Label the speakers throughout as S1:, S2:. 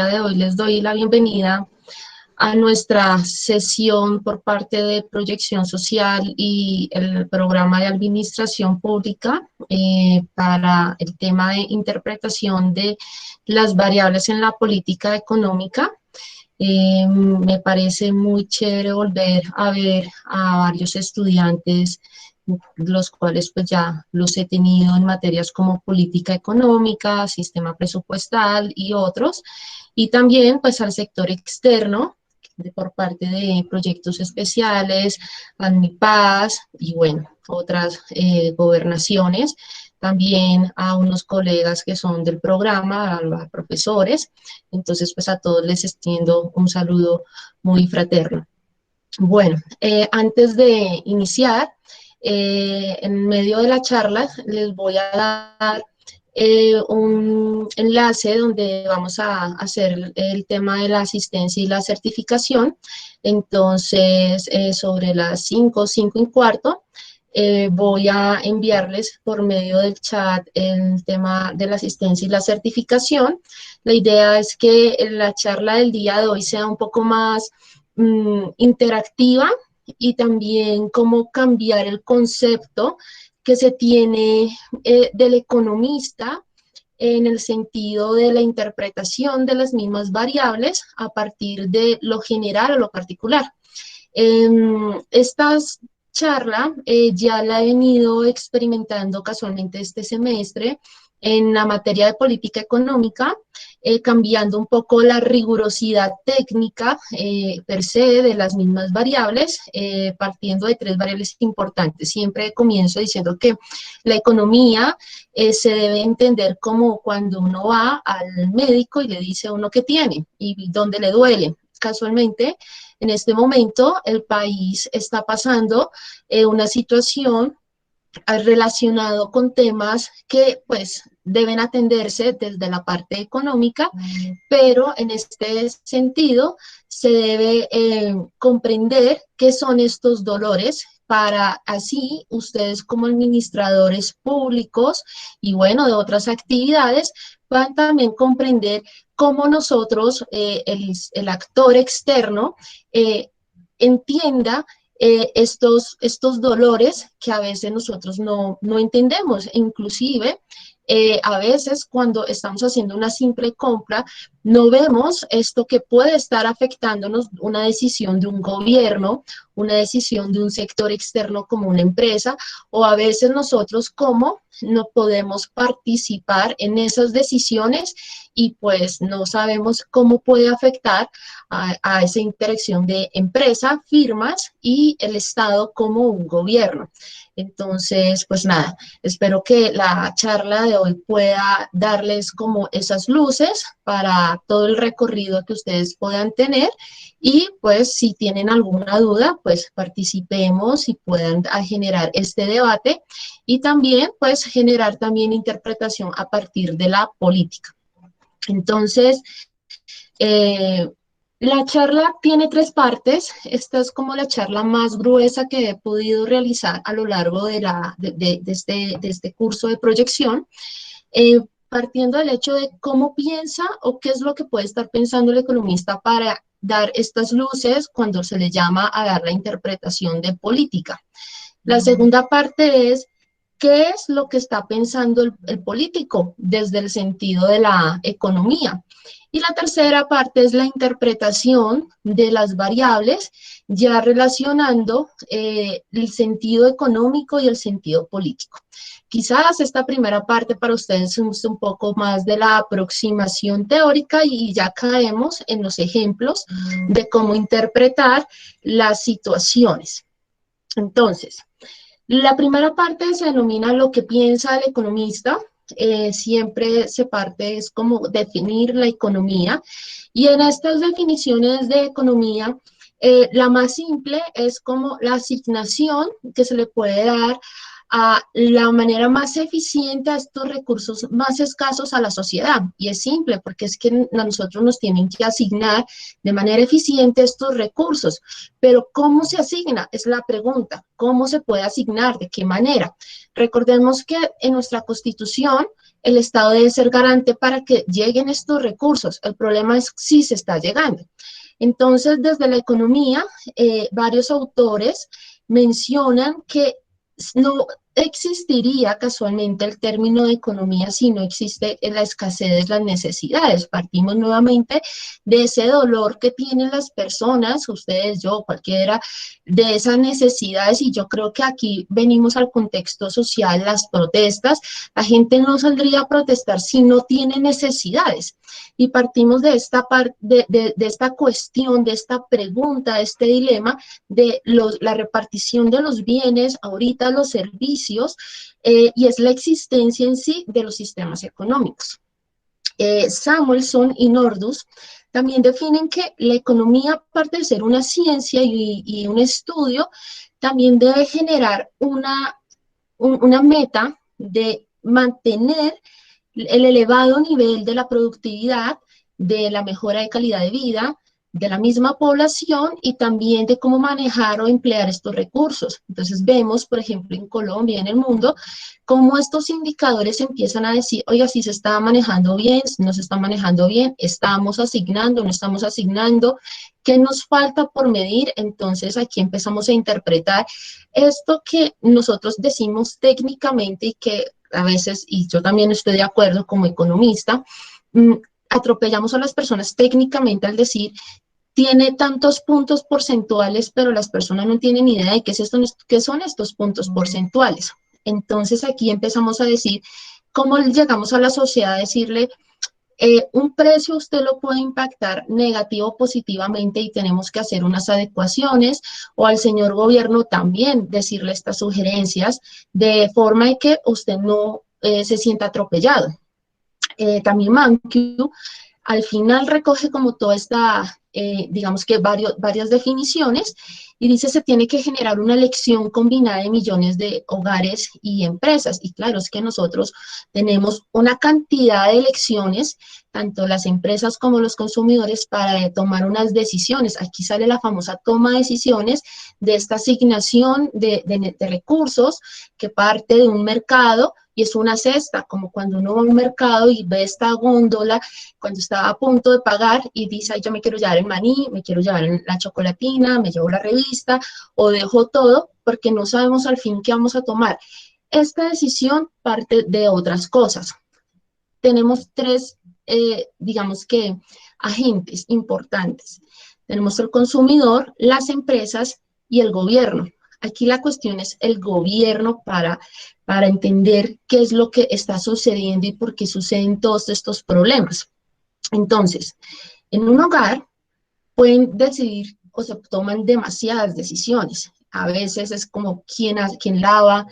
S1: de hoy les doy la bienvenida a nuestra sesión por parte de Proyección Social y el programa de Administración Pública para el tema de interpretación de las variables en la política económica. Me parece muy chévere volver a ver a varios estudiantes, los cuales pues ya los he tenido en materias como política económica, sistema presupuestal y otros, y también pues al sector externo por parte de proyectos especiales, ANMIPAS y bueno, otras gobernaciones, también a unos colegas que son del programa, a los profesores. Entonces pues a todos les extiendo un saludo muy fraterno. Bueno, antes de iniciar, en medio de la charla les voy a dar un enlace donde vamos a hacer el tema de la asistencia y la certificación. Entonces, sobre las 5, 5:15, voy a enviarles por medio del chat el tema de la asistencia y la certificación. La idea es que la charla del día de hoy sea un poco más interactiva y también cómo cambiar el concepto que se tiene del economista en el sentido de la interpretación de las mismas variables a partir de lo general o lo particular. Esta charla ya la he venido experimentando casualmente este semestre en la materia de política económica, cambiando un poco la rigurosidad técnica per se de las mismas variables, partiendo de 3 variables importantes. Siempre comienzo diciendo que la economía se debe entender como cuando uno va al médico y le dice a uno qué tiene y dónde le duele. Casualmente, en este momento, el país está pasando una situación relacionado con temas que pues deben atenderse desde la parte económica, pero en este sentido se debe comprender qué son estos dolores para así ustedes como administradores públicos y bueno, de otras actividades, puedan también comprender cómo nosotros, el actor externo, entienda estos dolores que a veces nosotros no entendemos. Inclusive, a veces cuando estamos haciendo una simple compra, no vemos esto que puede estar afectándonos, una decisión de un gobierno, una decisión de un sector externo como una empresa, o a veces nosotros como no podemos participar en esas decisiones y pues no sabemos cómo puede afectar a esa interacción de empresa, firmas y el Estado como un gobierno. Entonces, pues nada, espero que la charla de hoy pueda darles como esas luces para todo el recorrido que ustedes puedan tener y pues si tienen alguna duda, pues participemos y puedan generar este debate y también pues generar también interpretación a partir de la política. Entonces, la charla tiene 3 partes. Esta es como la charla más gruesa que he podido realizar a lo largo de este curso de proyección, partiendo del hecho de cómo piensa o qué es lo que puede estar pensando el economista para dar estas luces cuando se le llama a dar la interpretación de política. La segunda parte es qué es lo que está pensando el político desde el sentido de la economía. Y la tercera parte es la interpretación de las variables, ya relacionando el sentido económico y el sentido político. Quizás esta primera parte para ustedes es un poco más de la aproximación teórica y ya caemos en los ejemplos de cómo interpretar las situaciones. Entonces, la primera parte se denomina lo que piensa el economista. Siempre se parte, es como definir la economía. Y en estas definiciones de economía, la más simple es como la asignación que se le puede dar a la manera más eficiente a estos recursos más escasos a la sociedad. Y es simple, porque es que a nosotros nos tienen que asignar de manera eficiente estos recursos. Pero ¿cómo se asigna? Es la pregunta. ¿Cómo se puede asignar? ¿De qué manera? Recordemos que en nuestra Constitución el Estado debe ser garante para que lleguen estos recursos. El problema es si se está llegando. Entonces, desde la economía, varios autores mencionan que no existiría casualmente el término de economía si no existe la escasez de las necesidades. Partimos nuevamente de ese dolor que tienen las personas, ustedes, yo, cualquiera, de esas necesidades, y yo creo que aquí venimos al contexto social, las protestas. La gente no saldría a protestar si no tiene necesidades. Y partimos de esta, de esta cuestión, de esta pregunta, de este dilema de la repartición de los bienes, ahorita los servicios, y es la existencia en sí de los sistemas económicos. Samuelson y Nordus también definen que la economía, aparte de ser una ciencia y un estudio, también debe generar una meta de mantener el elevado nivel de la productividad, de la mejora de calidad de vida, de la misma población y también de cómo manejar o emplear estos recursos. Entonces vemos, por ejemplo, en Colombia y en el mundo, cómo estos indicadores empiezan a decir, oiga, si se está manejando bien, si no se está manejando bien, estamos asignando, no estamos asignando, ¿qué nos falta por medir? Entonces aquí empezamos a interpretar esto que nosotros decimos técnicamente y que a veces, y yo también estoy de acuerdo como economista, atropellamos a las personas técnicamente al decir tiene tantos puntos porcentuales, pero las personas no tienen idea de qué son estos puntos porcentuales. Entonces aquí empezamos a decir, ¿cómo llegamos a la sociedad a decirle, un precio usted lo puede impactar negativo o positivamente y tenemos que hacer unas adecuaciones, o al señor gobierno también decirle estas sugerencias de forma de que usted no se sienta atropellado? También Mankiw al final recoge como toda esta, digamos que varias definiciones, y dice se tiene que generar una elección combinada de millones de hogares y empresas. Y claro, es que nosotros tenemos una cantidad de elecciones, tanto las empresas como los consumidores, para tomar unas decisiones. Aquí sale la famosa toma de decisiones de esta asignación de recursos que parte de un mercado, y es una cesta, como cuando uno va a un mercado y ve esta góndola cuando está a punto de pagar y dice, ay, yo me quiero llevar el maní, me quiero llevar la chocolatina, me llevo la revista o dejo todo, porque no sabemos al fin qué vamos a tomar. Esta decisión parte de otras cosas. Tenemos tres, digamos que, agentes importantes. Tenemos el consumidor, las empresas y el gobierno. Aquí la cuestión es el gobierno para entender qué es lo que está sucediendo y por qué suceden todos estos problemas. Entonces, en un hogar pueden decidir o se toman demasiadas decisiones. A veces es como quién lava,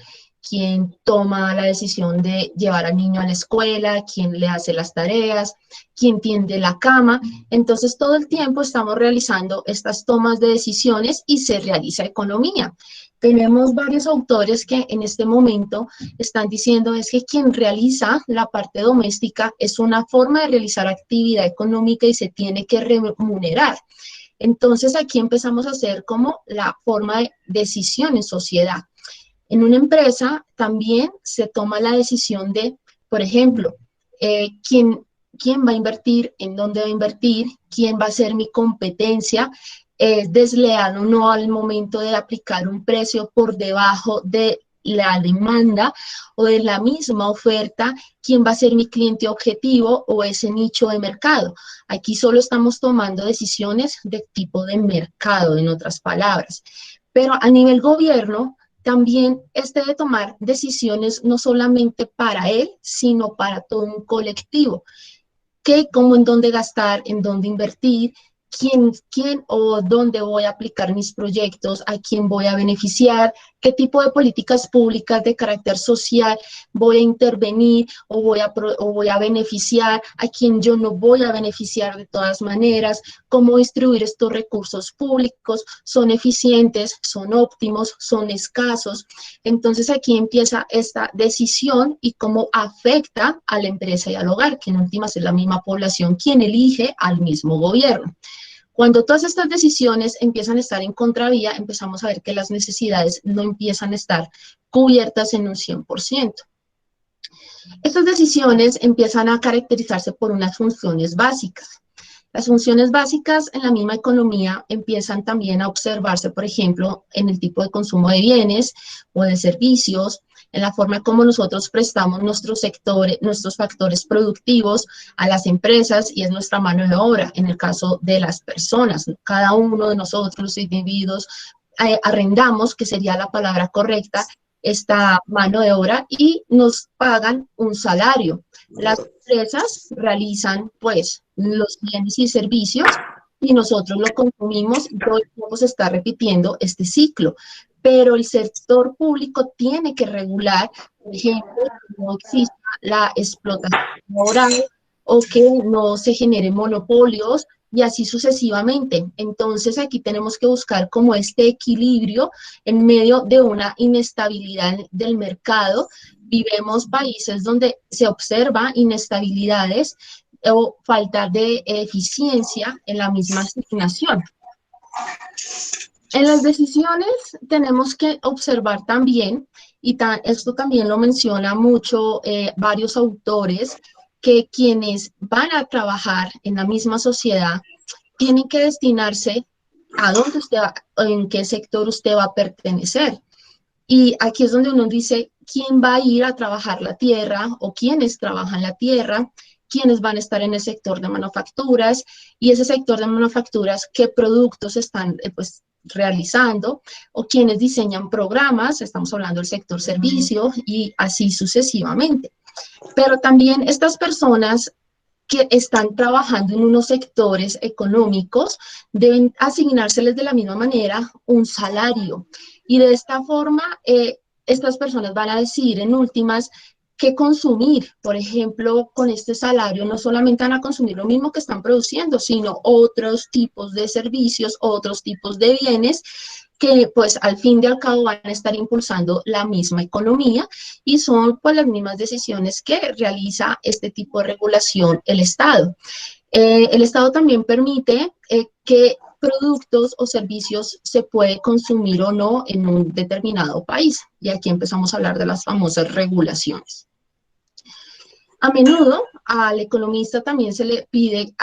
S1: quién toma la decisión de llevar al niño a la escuela, quién le hace las tareas, quién tiende la cama. Entonces, todo el tiempo estamos realizando estas tomas de decisiones y se realiza economía. Tenemos varios autores que en este momento están diciendo es que quien realiza la parte doméstica es una forma de realizar actividad económica y se tiene que remunerar. Entonces aquí empezamos a hacer como la forma de decisión en sociedad. En una empresa también se toma la decisión de, por ejemplo, quién va a invertir, en dónde va a invertir, quién va a ser mi competencia, es desleal o no al momento de aplicar un precio por debajo de la demanda o de la misma oferta, quién va a ser mi cliente objetivo o ese nicho de mercado. Aquí solo estamos tomando decisiones de tipo de mercado, en otras palabras. Pero a nivel gobierno, también debe tomar decisiones no solamente para él, sino para todo un colectivo. ¿Qué, cómo, en dónde gastar, en dónde invertir? ¿Quién o dónde voy a aplicar mis proyectos? ¿A quién voy a beneficiar? ¿Qué tipo de políticas públicas de carácter social voy a intervenir o voy a beneficiar? ¿A quién yo no voy a beneficiar de todas maneras? ¿Cómo distribuir estos recursos públicos? ¿Son eficientes? ¿Son óptimos? ¿Son escasos? Entonces aquí empieza esta decisión y cómo afecta a la empresa y al hogar, que en últimas es la misma población quien elige al mismo gobierno. Cuando todas estas decisiones empiezan a estar en contravía, empezamos a ver que las necesidades no empiezan a estar cubiertas en un 100%. Estas decisiones empiezan a caracterizarse por unas funciones básicas. Las funciones básicas en la misma economía empiezan también a observarse, por ejemplo, en el tipo de consumo de bienes o de servicios, en la forma como nosotros prestamos nuestros sectores, nuestros factores productivos a las empresas y es nuestra mano de obra. En el caso de las personas, cada uno de nosotros, los individuos, arrendamos, que sería la palabra correcta, esta mano de obra y nos pagan un salario. Las empresas realizan pues los bienes y servicios y nosotros lo consumimos y todo el tiempo se está repitiendo este ciclo. Pero el sector público tiene que regular, por ejemplo, que no exista la explotación laboral o que no se generen monopolios y así sucesivamente. Entonces aquí tenemos que buscar como este equilibrio en medio de una inestabilidad del mercado. Vivimos países donde se observa inestabilidades o falta de eficiencia en la misma asignación. En las decisiones tenemos que observar también, y esto también lo menciona mucho varios autores, que quienes van a trabajar en la misma sociedad tienen que destinarse a dónde usted va, en qué sector usted va a pertenecer. Y aquí es donde uno dice quién va a ir a trabajar la tierra o quiénes trabajan la tierra, quiénes van a estar en el sector de manufacturas y ese sector de manufacturas, qué productos están pues, realizando o quienes diseñan programas, estamos hablando del sector servicio y así sucesivamente. Pero también estas personas que están trabajando en unos sectores económicos deben asignárseles de la misma manera un salario. Y de esta forma, estas personas van a decidir en últimas qué consumir. Por ejemplo, con este salario no solamente van a consumir lo mismo que están produciendo, sino otros tipos de servicios, otros tipos de bienes que pues al fin y al cabo van a estar impulsando la misma economía y son pues las mismas decisiones que realiza este tipo de regulación el Estado. El Estado también permite que productos o servicios se puede consumir o no en un determinado país. Y aquí empezamos a hablar de las famosas regulaciones. A menudo al economista también se le pide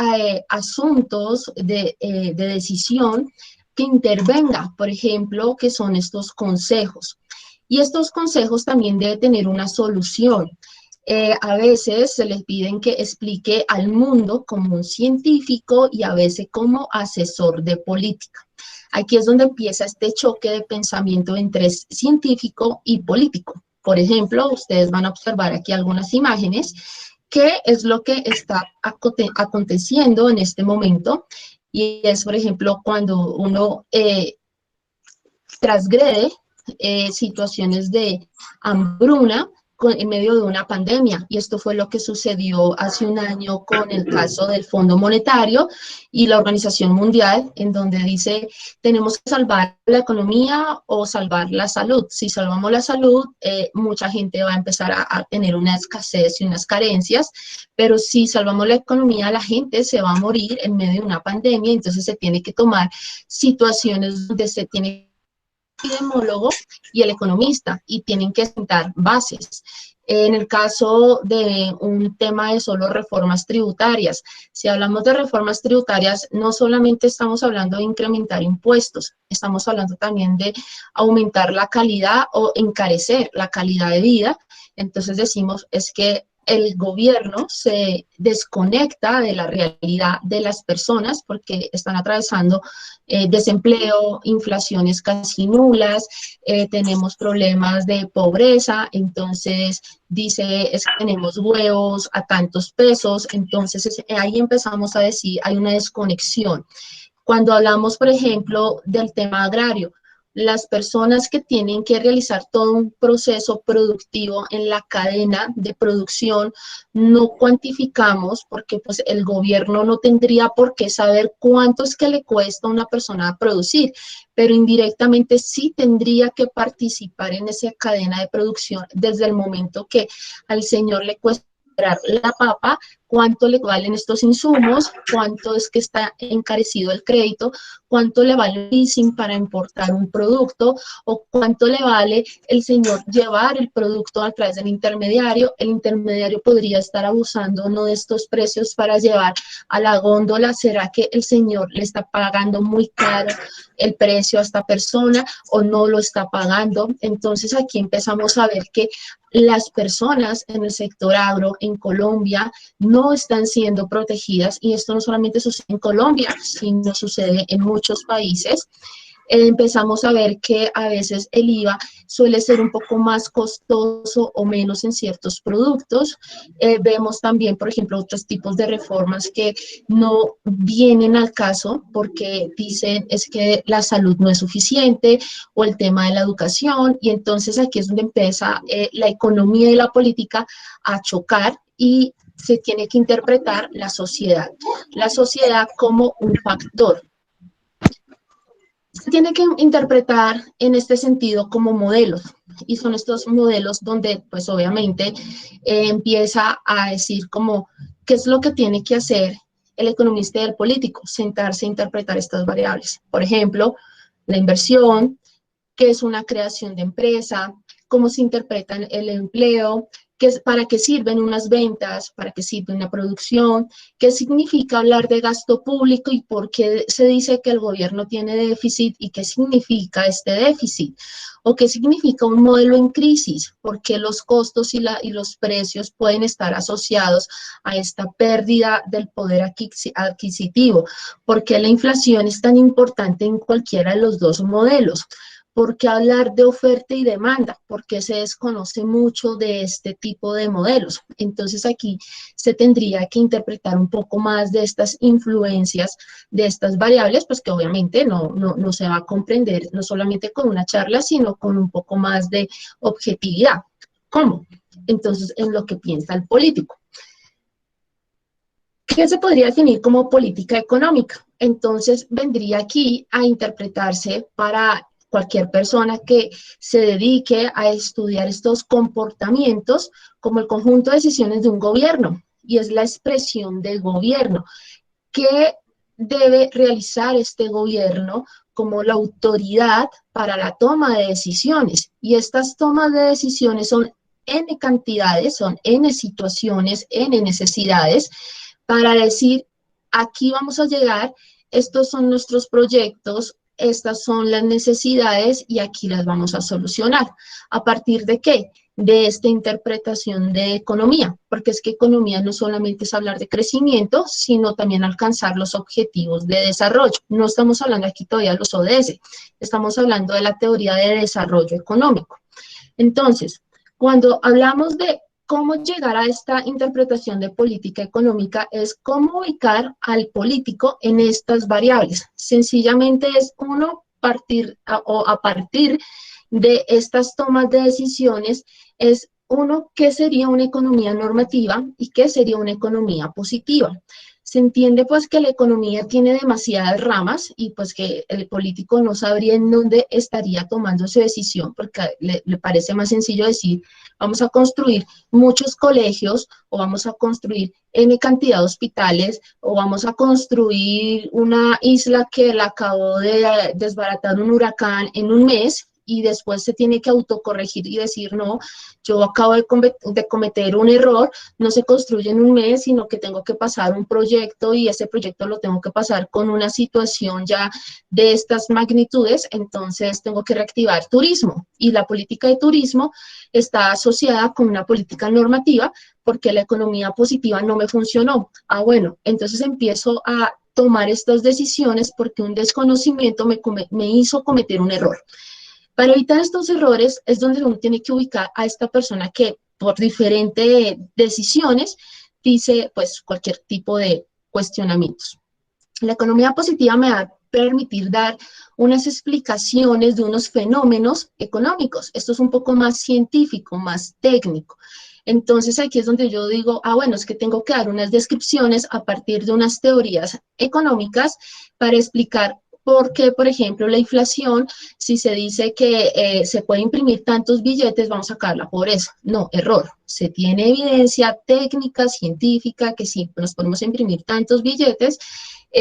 S1: asuntos de decisión que intervenga, por ejemplo, que son estos consejos. Y estos consejos también deben tener una solución. A veces se les piden que explique al mundo como un científico y a veces como asesor de política. Aquí es donde empieza este choque de pensamiento entre científico y político. Por ejemplo, ustedes van a observar aquí algunas imágenes, qué es lo que está aconteciendo en este momento. Y es, por ejemplo, cuando uno transgrede situaciones de hambruna en medio de una pandemia. Y esto fue lo que sucedió hace un año con el caso del Fondo Monetario y la Organización Mundial, en donde dice, tenemos que salvar la economía o salvar la salud. Si salvamos la salud, mucha gente va a empezar a tener una escasez y unas carencias, pero si salvamos la economía, la gente se va a morir en medio de una pandemia, entonces se tiene que tomar situaciones donde se tiene epidemiólogo y el economista y tienen que sentar bases. En el caso de un tema de solo reformas tributarias, si hablamos de reformas tributarias, no solamente estamos hablando de incrementar impuestos, estamos hablando también de aumentar la calidad o encarecer la calidad de vida. Entonces decimos es que el gobierno se desconecta de la realidad de las personas porque están atravesando desempleo, inflaciones casi nulas, tenemos problemas de pobreza, entonces dice es que tenemos huevos a tantos pesos, entonces ahí empezamos a decir hay una desconexión. Cuando hablamos, por ejemplo, del tema agrario, las personas que tienen que realizar todo un proceso productivo en la cadena de producción, no cuantificamos porque pues, el gobierno no tendría por qué saber cuánto es que le cuesta a una persona producir, pero indirectamente sí tendría que participar en esa cadena de producción desde el momento que al señor le cuesta la papa, cuánto le valen estos insumos, cuánto es que está encarecido el crédito, cuánto le vale el leasing para importar un producto o cuánto le vale el señor llevar el producto a través del intermediario. El intermediario podría estar abusando no de estos precios para llevar a la góndola. ¿Será que el señor le está pagando muy caro el precio a esta persona o no lo está pagando? Entonces aquí empezamos a ver que las personas en el sector agro en Colombia no están siendo protegidas, y esto no solamente sucede en Colombia, sino sucede en muchos países. Empezamos a ver que a veces el IVA suele ser un poco más costoso o menos en ciertos productos. Vemos también, por ejemplo, otros tipos de reformas que no vienen al caso porque dicen es que la salud no es suficiente o el tema de la educación, y entonces aquí es donde empieza la economía y la política a chocar y se tiene que interpretar la sociedad como un factor. Se tiene que interpretar en este sentido como modelos, y son estos modelos donde pues obviamente empieza a decir como qué es lo que tiene que hacer el economista y el político, sentarse a interpretar estas variables. Por ejemplo, la inversión, qué es una creación de empresa, cómo se interpreta el empleo, para qué sirven unas ventas, para qué sirve una producción, qué significa hablar de gasto público y por qué se dice que el gobierno tiene déficit y qué significa este déficit, o qué significa un modelo en crisis, por qué los costos y los precios pueden estar asociados a esta pérdida del poder adquisitivo, por qué la inflación es tan importante en cualquiera de los dos modelos. ¿Por qué hablar de oferta y demanda? Porque se desconoce mucho de este tipo de modelos. Entonces aquí se tendría que interpretar un poco más de estas influencias, de estas variables, pues que obviamente no se va a comprender no solamente con una charla, sino con un poco más de objetividad. ¿Cómo? Entonces, en lo que piensa el político. ¿Qué se podría definir como política económica? Entonces, vendría aquí a interpretarse para cualquier persona que se dedique a estudiar estos comportamientos como el conjunto de decisiones de un gobierno, y es la expresión del gobierno. ¿Qué debe realizar este gobierno como la autoridad para la toma de decisiones? Y estas tomas de decisiones son N cantidades, son N situaciones, N necesidades, para decir, aquí vamos a llegar, estos son nuestros proyectos, estas son las necesidades y aquí las vamos a solucionar. ¿A partir de qué? De esta interpretación de economía, porque es que economía no solamente es hablar de crecimiento, sino también alcanzar los objetivos de desarrollo. No estamos hablando aquí todavía de los ODS, estamos hablando de la teoría de desarrollo económico. Entonces, cuando hablamos de cómo llegar a esta interpretación de política económica, es cómo ubicar al político en estas variables. Sencillamente es a partir de estas tomas de decisiones, es uno, ¿qué sería una economía normativa y qué sería una economía positiva? Se entiende pues que la economía tiene demasiadas ramas y pues que el político no sabría en dónde estaría tomando su decisión, porque le parece más sencillo decir, vamos a construir muchos colegios o vamos a construir N cantidad de hospitales o vamos a construir una isla que la acabó de desbaratar un huracán en un mes, y después se tiene que autocorregir y decir, no, yo acabo de cometer un error, no se construye en un mes, sino que tengo que pasar un proyecto y ese proyecto lo tengo que pasar con una situación ya de estas magnitudes, entonces tengo que reactivar turismo. Y la política de turismo está asociada con una política normativa porque la economía positiva no me funcionó. Ah, bueno, entonces empiezo a tomar estas decisiones porque un desconocimiento me hizo cometer un error. Para evitar estos errores es donde uno tiene que ubicar a esta persona que por diferentes decisiones dice pues cualquier tipo de cuestionamientos. La economía positiva me va a permitir dar unas explicaciones de unos fenómenos económicos. Esto es un poco más científico, más técnico. Entonces aquí es donde yo digo, ah, bueno, es que tengo que dar unas descripciones a partir de unas teorías económicas para explicar porque, por ejemplo, la inflación, si se dice que se puede imprimir tantos billetes, vamos a sacar la pobreza. No, error. Se tiene evidencia técnica, científica, que si nos ponemos a imprimir tantos billetes,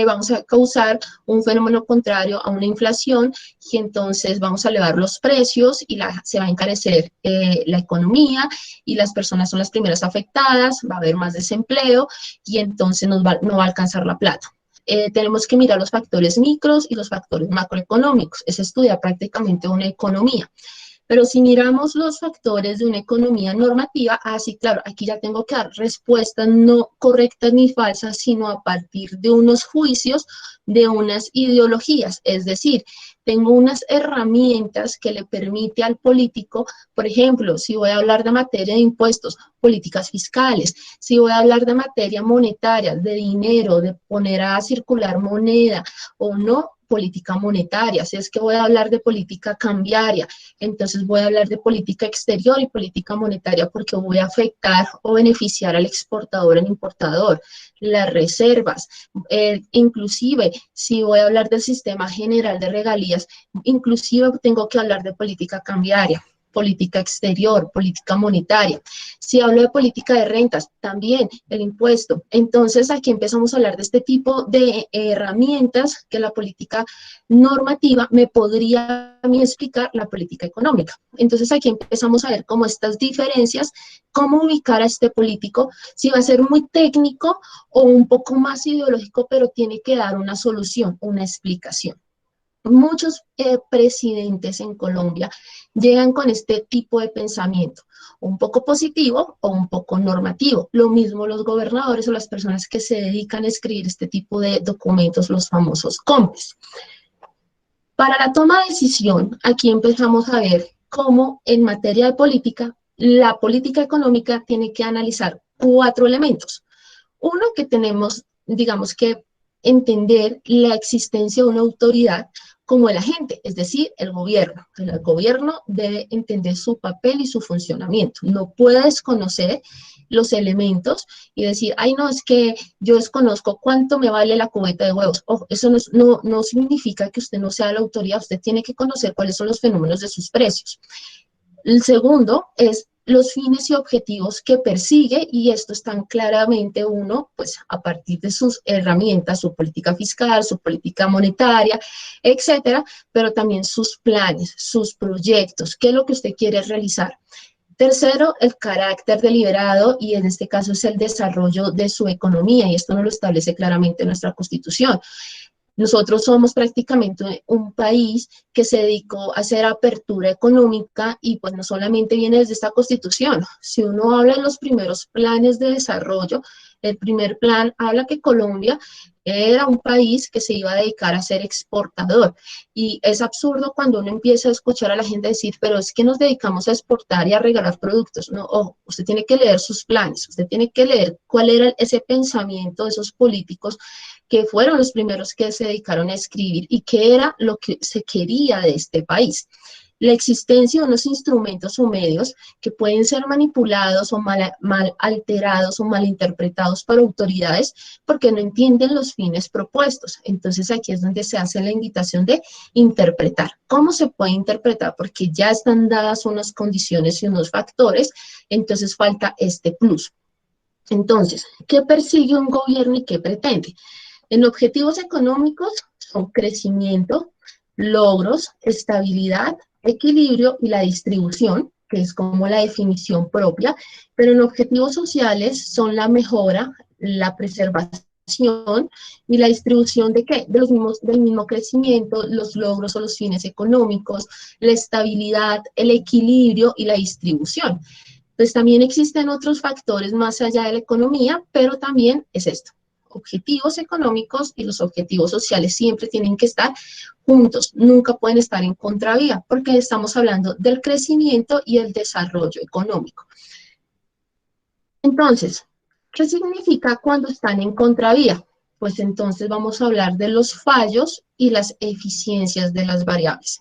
S1: vamos a causar un fenómeno contrario a una inflación y entonces vamos a elevar los precios y se va a encarecer la economía y las personas son las primeras afectadas, va a haber más desempleo y entonces no va a alcanzar la plata. Tenemos que mirar los factores micros y los factores macroeconómicos. Es estudiar prácticamente una economía. Pero si miramos los factores de una economía normativa, sí, claro, aquí ya tengo que dar respuestas no correctas ni falsas, sino a partir de unos juicios, de unas ideologías. Es decir, tengo unas herramientas que le permite al político, por ejemplo, si voy a hablar de materia de impuestos, políticas fiscales, si voy a hablar de materia monetaria, de dinero, de poner a circular moneda o no, política monetaria, si es que voy a hablar de política cambiaria, entonces voy a hablar de política exterior y política monetaria porque voy a afectar o beneficiar al exportador, al importador, las reservas, inclusive si voy a hablar del sistema general de regalías, inclusive tengo que hablar de política cambiaria, política exterior, política monetaria. Si hablo de política de rentas, también el impuesto. Entonces, aquí empezamos a hablar de este tipo de herramientas que la política normativa me podría a mí explicar la política económica. Entonces, aquí empezamos a ver cómo estas diferencias, cómo ubicar a este político, si va a ser muy técnico o un poco más ideológico, pero tiene que dar una solución, una explicación. Muchos presidentes en Colombia llegan con este tipo de pensamiento, un poco positivo o un poco normativo. Lo mismo los gobernadores o las personas que se dedican a escribir este tipo de documentos, los famosos COMPES. Para la toma de decisión, aquí empezamos a ver cómo en materia de política, la política económica tiene que analizar 4 elementos. Uno, que tenemos, digamos que, entender la existencia de una autoridad como el agente, es decir, el gobierno. El gobierno debe entender su papel y su funcionamiento. No puede desconocer los elementos y decir, ay, no, es que yo desconozco cuánto me vale la cubeta de huevos. Ojo, eso no significa que usted no sea la autoridad, usted tiene que conocer cuáles son los fenómenos de sus precios. El segundo es los fines y objetivos que persigue, y esto están claramente uno, pues a partir de sus herramientas, su política fiscal, su política monetaria, etcétera, pero también sus planes, sus proyectos, qué es lo que usted quiere realizar. Tercero, el carácter deliberado, y en este caso es el desarrollo de su economía, y esto nos lo establece claramente nuestra Constitución. Nosotros somos prácticamente un país que se dedicó a hacer apertura económica y pues no solamente viene desde esta Constitución. Si uno habla de los primeros planes de desarrollo, el primer plan habla que Colombia era un país que se iba a dedicar a ser exportador. Y es absurdo cuando uno empieza a escuchar a la gente decir, pero es que nos dedicamos a exportar y a regalar productos. No, ojo, usted tiene que leer sus planes, usted tiene que leer cuál era ese pensamiento de esos políticos que fueron los primeros que se dedicaron a escribir y qué era lo que se quería de este país. La existencia de unos instrumentos o medios que pueden ser manipulados o mal alterados o mal interpretados por autoridades porque no entienden los fines propuestos. Entonces aquí es donde se hace la invitación de interpretar. ¿Cómo se puede interpretar? Porque ya están dadas unas condiciones y unos factores, entonces falta este plus. Entonces, ¿qué persigue un gobierno y qué pretende? En objetivos económicos son crecimiento, logros, estabilidad, equilibrio y la distribución, que es como la definición propia, pero en objetivos sociales son la mejora, la preservación y la distribución de ¿qué? Del mismo crecimiento, los logros o los fines económicos, la estabilidad, el equilibrio y la distribución. Pues también existen otros factores más allá de la economía, pero también es esto. Objetivos económicos y los objetivos sociales siempre tienen que estar juntos, nunca pueden estar en contravía, porque estamos hablando del crecimiento y el desarrollo económico. Entonces, ¿qué significa cuando están en contravía? Pues entonces vamos a hablar de los fallos y las eficiencias de las variables.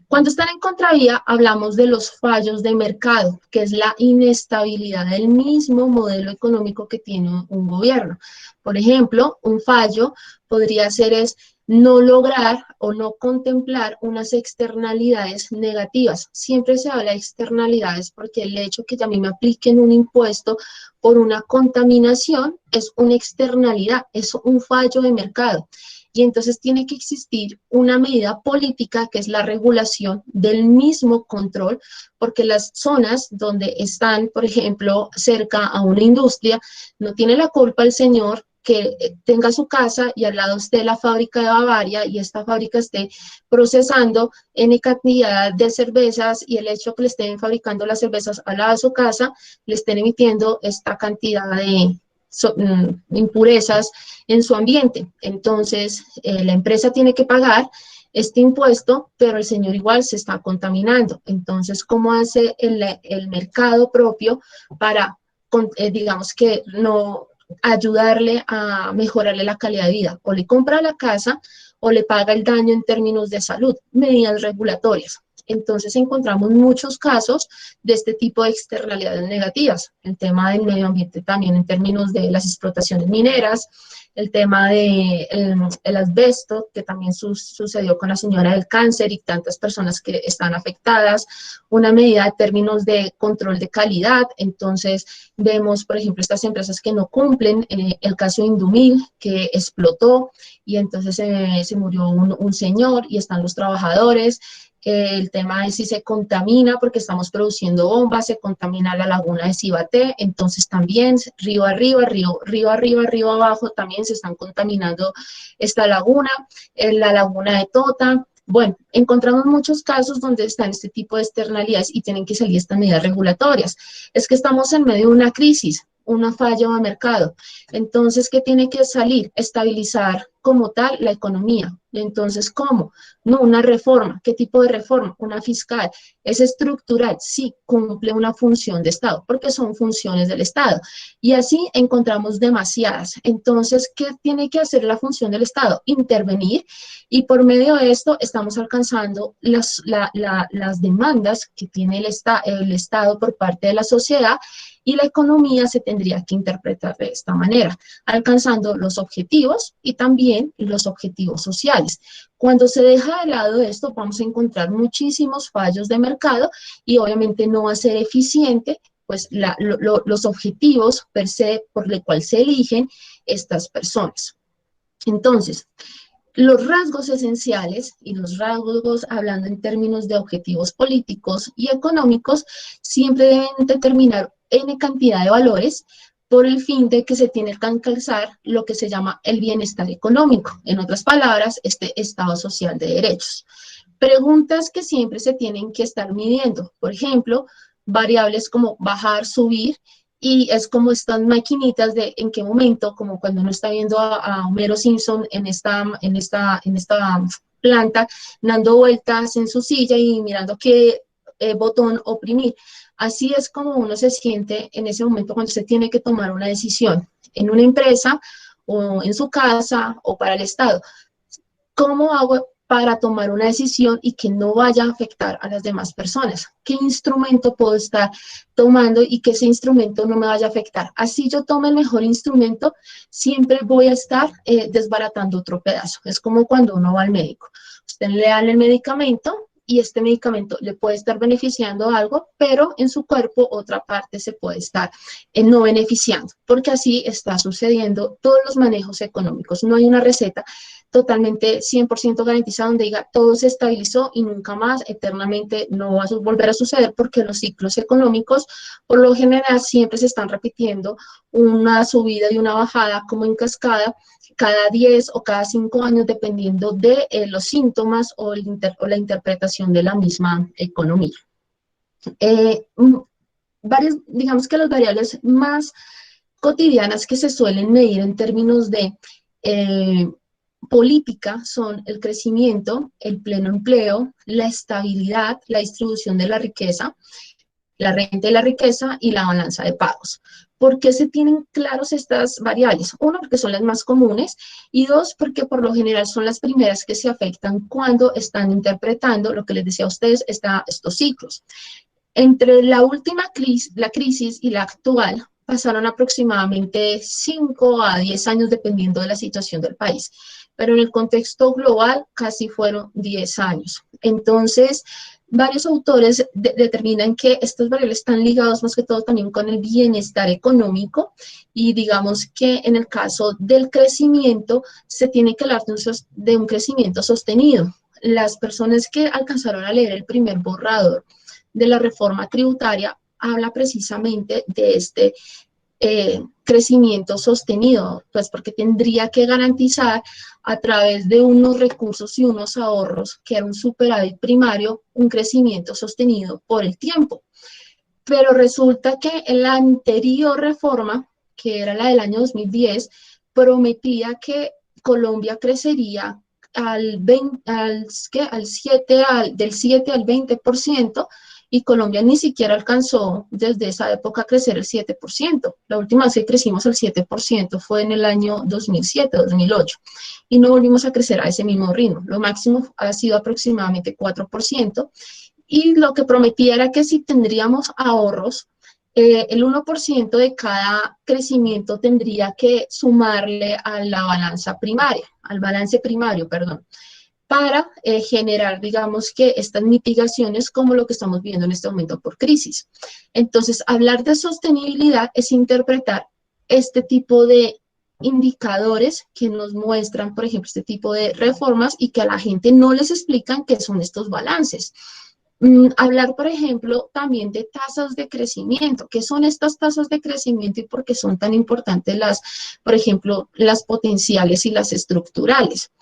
S1: Cuando están en contravía, hablamos de los fallos de mercado, que es la inestabilidad del mismo modelo económico que tiene un gobierno. Por ejemplo, un fallo podría ser no lograr o no contemplar unas externalidades negativas. Siempre se habla de externalidades porque el hecho que a mí me apliquen un impuesto por una contaminación es una externalidad, es un fallo de mercado. Y entonces tiene que existir una medida política que es la regulación del mismo control, porque las zonas donde están, por ejemplo, cerca a una industria, no tiene la culpa el señor que tenga su casa y al lado esté la fábrica de Bavaria y esta fábrica esté procesando N cantidad de cervezas y el hecho que le estén fabricando las cervezas al lado de su casa, le estén emitiendo esta cantidad de impurezas en su ambiente. Entonces, la empresa tiene que pagar este impuesto, pero el señor igual se está contaminando. Entonces, ¿cómo hace el mercado propio para, digamos que no ayudarle a mejorarle la calidad de vida? O le compra la casa o le paga el daño en términos de salud, medidas regulatorias. Entonces encontramos muchos casos de este tipo de externalidades negativas. El tema del medio ambiente también en términos de las explotaciones mineras, el tema del asbesto, que también sucedió con la señora del cáncer y tantas personas que están afectadas, una medida de términos de control de calidad. Entonces vemos, por ejemplo, estas empresas que no cumplen, el caso de Indumil, que explotó y entonces se murió un señor y están los trabajadores. El tema es si se contamina porque estamos produciendo bombas, se contamina la laguna de Cibaté, entonces también río arriba, río arriba, río abajo, también se están contaminando esta laguna, la laguna de Tota. Bueno, encontramos muchos casos donde están este tipo de externalidades y tienen que salir estas medidas regulatorias. Es que estamos en medio de una crisis, una falla de mercado. Entonces, ¿qué tiene que salir? Estabilizar como tal la economía. Entonces, ¿cómo? No, una reforma. ¿Qué tipo de reforma? Una fiscal. Es estructural, sí, cumple una función de Estado, porque son funciones del Estado. Y así encontramos demasiadas. Entonces, ¿qué tiene que hacer la función del Estado? Intervenir, y por medio de esto estamos alcanzando las demandas que tiene el Estado por parte de la sociedad, y la economía se tendría que interpretar de esta manera, alcanzando los objetivos y también los objetivos sociales. Cuando se deja de lado esto, vamos a encontrar muchísimos fallos de mercado y obviamente no va a ser eficiente pues los objetivos per se por el cual se eligen estas personas. Entonces, los rasgos esenciales y los rasgos, hablando en términos de objetivos políticos y económicos, siempre deben determinar N cantidad de valores por el fin de que se tiene que alcanzar lo que se llama el bienestar económico. En otras palabras, este Estado social de derechos. Preguntas que siempre se tienen que estar midiendo. Por ejemplo, variables como bajar, subir, y es como estas maquinitas de en qué momento, como cuando uno está viendo a Homero Simpson en esta planta, dando vueltas en su silla y mirando qué botón oprimir. Así es como uno se siente en ese momento cuando se tiene que tomar una decisión en una empresa o en su casa o para el Estado. ¿Cómo hago para tomar una decisión y que no vaya a afectar a las demás personas? ¿Qué instrumento puedo estar tomando y que ese instrumento no me vaya a afectar? Así yo tome el mejor instrumento, siempre voy a estar desbaratando otro pedazo. Es como cuando uno va al médico. Usted le da el medicamento y este medicamento le puede estar beneficiando algo, pero en su cuerpo otra parte se puede estar no beneficiando, porque así está sucediendo todos los manejos económicos. No hay una receta totalmente 100% garantizada donde diga todo se estabilizó y nunca más eternamente no va a volver a suceder, porque los ciclos económicos por lo general siempre se están repitiendo, una subida y una bajada como en cascada cada 10 o cada 5 años dependiendo de los síntomas o la interpretación de la misma economía. Eh, digamos que las variables más cotidianas que se suelen medir en términos de política son el crecimiento, el pleno empleo, la estabilidad, la distribución de la riqueza. la renta y la riqueza y la balanza de pagos. ¿Por qué se tienen claros estas variables? Uno, porque son las más comunes, y dos, porque por lo general son las primeras que se afectan cuando están interpretando lo que les decía a ustedes, estos ciclos. Entre la última crisis, la crisis y la actual, pasaron aproximadamente 5 a 10 años dependiendo de la situación del país, pero en el contexto global casi fueron 10 años. Entonces, varios autores determinan que estas variables están ligadas más que todo también con el bienestar económico y digamos que en el caso del crecimiento se tiene que hablar de un crecimiento sostenido. Las personas que alcanzaron a leer el primer borrador de la reforma tributaria habla precisamente de este crecimiento sostenido, pues porque tendría que garantizar a través de unos recursos y unos ahorros, que era un superávit primario, un crecimiento sostenido por el tiempo. Pero resulta que en la anterior reforma, que era la del año 2010, prometía que Colombia crecería del 7 al 20%, y Colombia ni siquiera alcanzó desde esa época a crecer el 7%. La última vez que crecimos el 7% fue en el año 2007, 2008, y no volvimos a crecer a ese mismo ritmo. Lo máximo ha sido aproximadamente 4%, y lo que prometía era que si tendríamos ahorros, el 1% de cada crecimiento tendría que sumarle a la balanza primaria, al balance primario, perdón, para generar, digamos que estas mitigaciones como lo que estamos viendo en este momento por crisis. Entonces, hablar de sostenibilidad es interpretar este tipo de indicadores que nos muestran, por ejemplo, este tipo de reformas y que a la gente no les explican qué son estos balances. Hablar, por ejemplo, también de tasas de crecimiento. ¿Qué son estas tasas de crecimiento y por qué son tan importantes por ejemplo, las potenciales y las estructurales?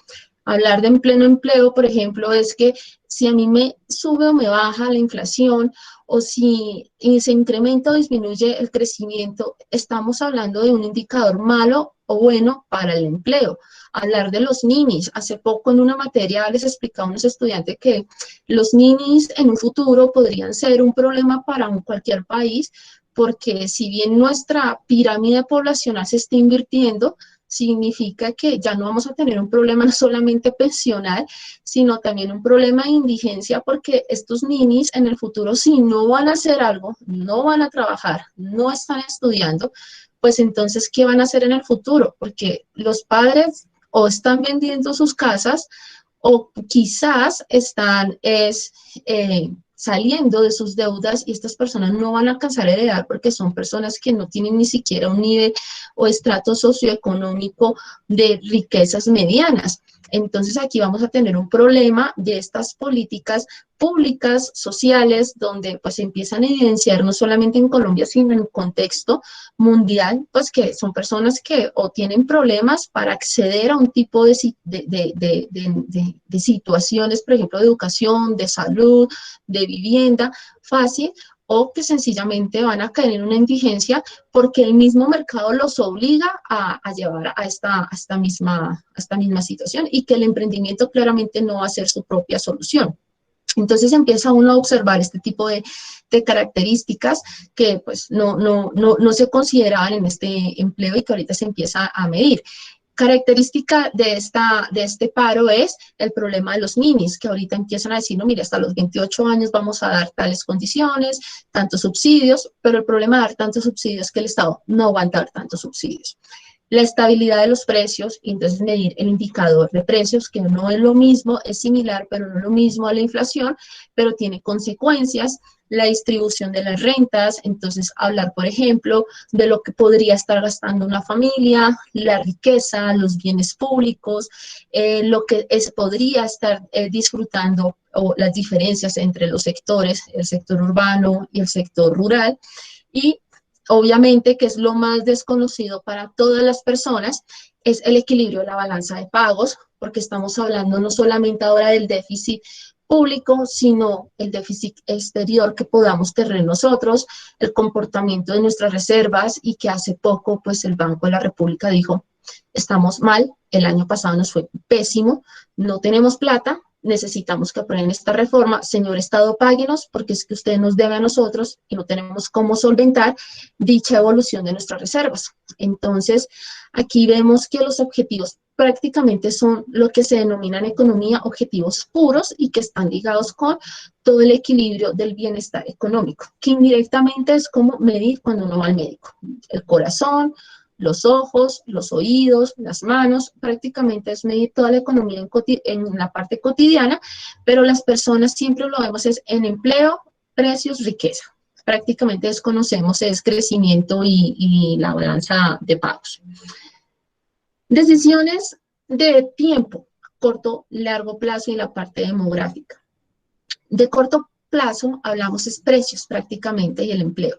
S1: Hablar de pleno empleo, por ejemplo, es que si a mí me sube o me baja la inflación o si se incrementa o disminuye el crecimiento, estamos hablando de un indicador malo o bueno para el empleo. Hablar de los ninis. Hace poco en una materia les explicaba a unos estudiantes que los ninis en un futuro podrían ser un problema para cualquier país, porque si bien nuestra pirámide poblacional se está invirtiendo, significa que ya no vamos a tener un problema no solamente pensional, sino también un problema de indigencia, porque estos ninis en el futuro, si no van a hacer algo, no van a trabajar, no están estudiando, pues entonces, ¿qué van a hacer en el futuro? Porque los padres o están vendiendo sus casas o quizás están saliendo de sus deudas y estas personas no van a alcanzar a heredar porque son personas que no tienen ni siquiera un nivel o estrato socioeconómico de riquezas medianas. Entonces aquí vamos a tener un problema de estas políticas públicas, sociales, donde pues empiezan a evidenciar no solamente en Colombia, sino en el contexto mundial, pues que son personas que o tienen problemas para acceder a un tipo de situaciones, por ejemplo, de educación, de salud, de vivienda fácil, o que sencillamente van a caer en una indigencia porque el mismo mercado los obliga a llevar a esta misma situación y que el emprendimiento claramente no va a ser su propia solución. Entonces empieza uno a observar este tipo de características que pues no se consideraban en este empleo y que ahorita se empieza a medir. Característica de este paro es el problema de los ninis, que ahorita empiezan a decir, no, mire, hasta los 28 años vamos a dar tales condiciones, tantos subsidios, pero el problema de dar tantos subsidios es que el Estado no va a dar tantos subsidios. La estabilidad de los precios, y entonces medir el indicador de precios, que no es lo mismo, es similar, pero no es lo mismo a la inflación, pero tiene consecuencias. La distribución de las rentas, entonces hablar, por ejemplo, de lo que podría estar gastando una familia, la riqueza, los bienes públicos, lo que podría estar disfrutando o las diferencias entre los sectores, el sector urbano y el sector rural, y obviamente, que es lo más desconocido para todas las personas, es el equilibrio de la balanza de pagos, porque estamos hablando no solamente ahora del déficit público, sino el déficit exterior que podamos tener nosotros, el comportamiento de nuestras reservas, y que hace poco, pues, el Banco de la República dijo, estamos mal, el año pasado nos fue pésimo, no tenemos plata, necesitamos que aprueben esta reforma, señor Estado, páguenos, porque es que usted nos debe a nosotros y no tenemos cómo solventar dicha evolución de nuestras reservas. Entonces, aquí vemos que los objetivos prácticamente son lo que se denomina en economía objetivos puros y que están ligados con todo el equilibrio del bienestar económico, que indirectamente es como medir cuando uno va al médico. El corazón, los ojos, los oídos, las manos, prácticamente es medir toda la economía en la parte cotidiana, pero las personas siempre lo vemos es en empleo, precios, riqueza. Prácticamente desconocemos es crecimiento y la balanza de pagos. Decisiones de tiempo, corto, largo plazo y la parte demográfica. De corto plazo hablamos es precios prácticamente y el empleo.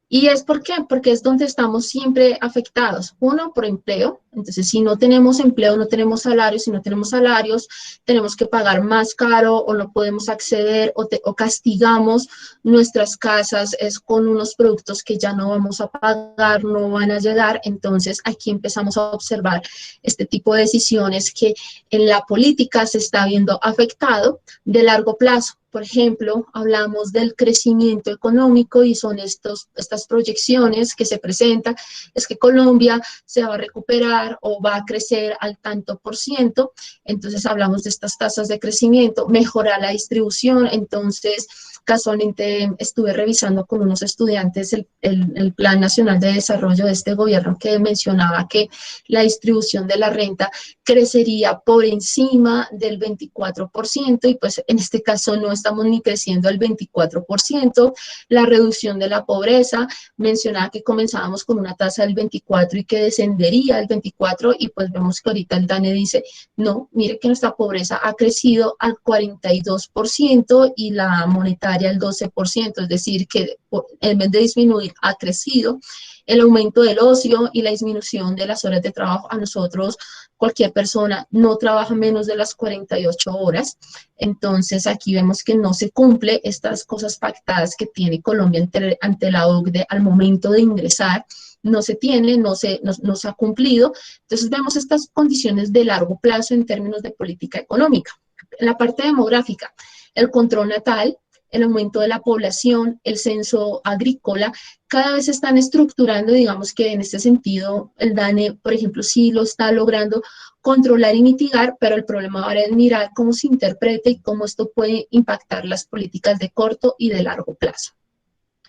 S1: ¿Y es por qué? Porque es donde estamos siempre afectados. Uno, por empleo. Entonces, si no tenemos empleo, no tenemos salarios. Si no tenemos salarios, tenemos que pagar más caro o no podemos acceder o castigamos nuestras casas es con unos productos que ya no vamos a pagar, no van a llegar. Entonces, aquí empezamos a observar este tipo de decisiones que en la política se está viendo afectado de largo plazo. Por ejemplo, hablamos del crecimiento económico y son estas proyecciones que se presentan, es que Colombia se va a recuperar o va a crecer al tanto por ciento, entonces hablamos de estas tasas de crecimiento, mejorar la distribución, entonces casualmente estuve revisando con unos estudiantes el Plan Nacional de Desarrollo de este gobierno que mencionaba que la distribución de la renta crecería por encima del 24% y pues en este caso no estamos ni creciendo al 24%, la reducción de la pobreza, mencionaba que comenzábamos con una tasa del 24 y que descendería al 24 y pues vemos que ahorita el DANE dice, no, mire que nuestra pobreza ha crecido al 42% y la monetaria al 12%, es decir, que en vez de disminuir ha crecido. El aumento del ocio y la disminución de las horas de trabajo a nosotros, cualquier persona no trabaja menos de las 48 horas, entonces aquí vemos que no se cumple estas cosas pactadas que tiene Colombia ante la OCDE al momento de ingresar, no se tiene, no se ha cumplido, entonces vemos estas condiciones de largo plazo en términos de política económica. En la parte demográfica, el control natal, el aumento de la población, el censo agrícola, cada vez se están estructurando, digamos que en este sentido el DANE, por ejemplo, sí lo está logrando controlar y mitigar, pero el problema ahora es mirar cómo se interpreta y cómo esto puede impactar las políticas de corto y de largo plazo.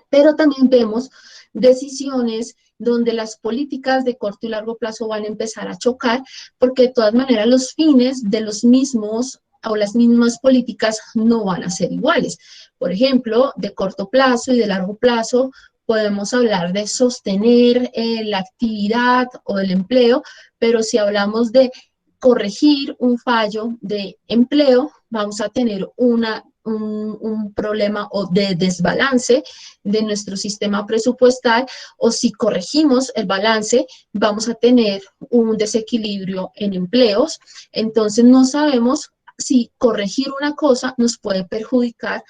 S1: Pero también vemos decisiones donde las políticas de corto y largo plazo van a empezar a chocar, porque de todas maneras los fines de los mismos o las mismas políticas no van a ser iguales. Por ejemplo, de corto plazo y de largo plazo podemos hablar de sostener la actividad o el empleo, pero si hablamos de corregir un fallo de empleo, vamos a tener un problema o de desbalance de nuestro sistema presupuestal, o si corregimos el balance, vamos a tener un desequilibrio en empleos. Entonces no sabemos si corregir una cosa nos puede perjudicar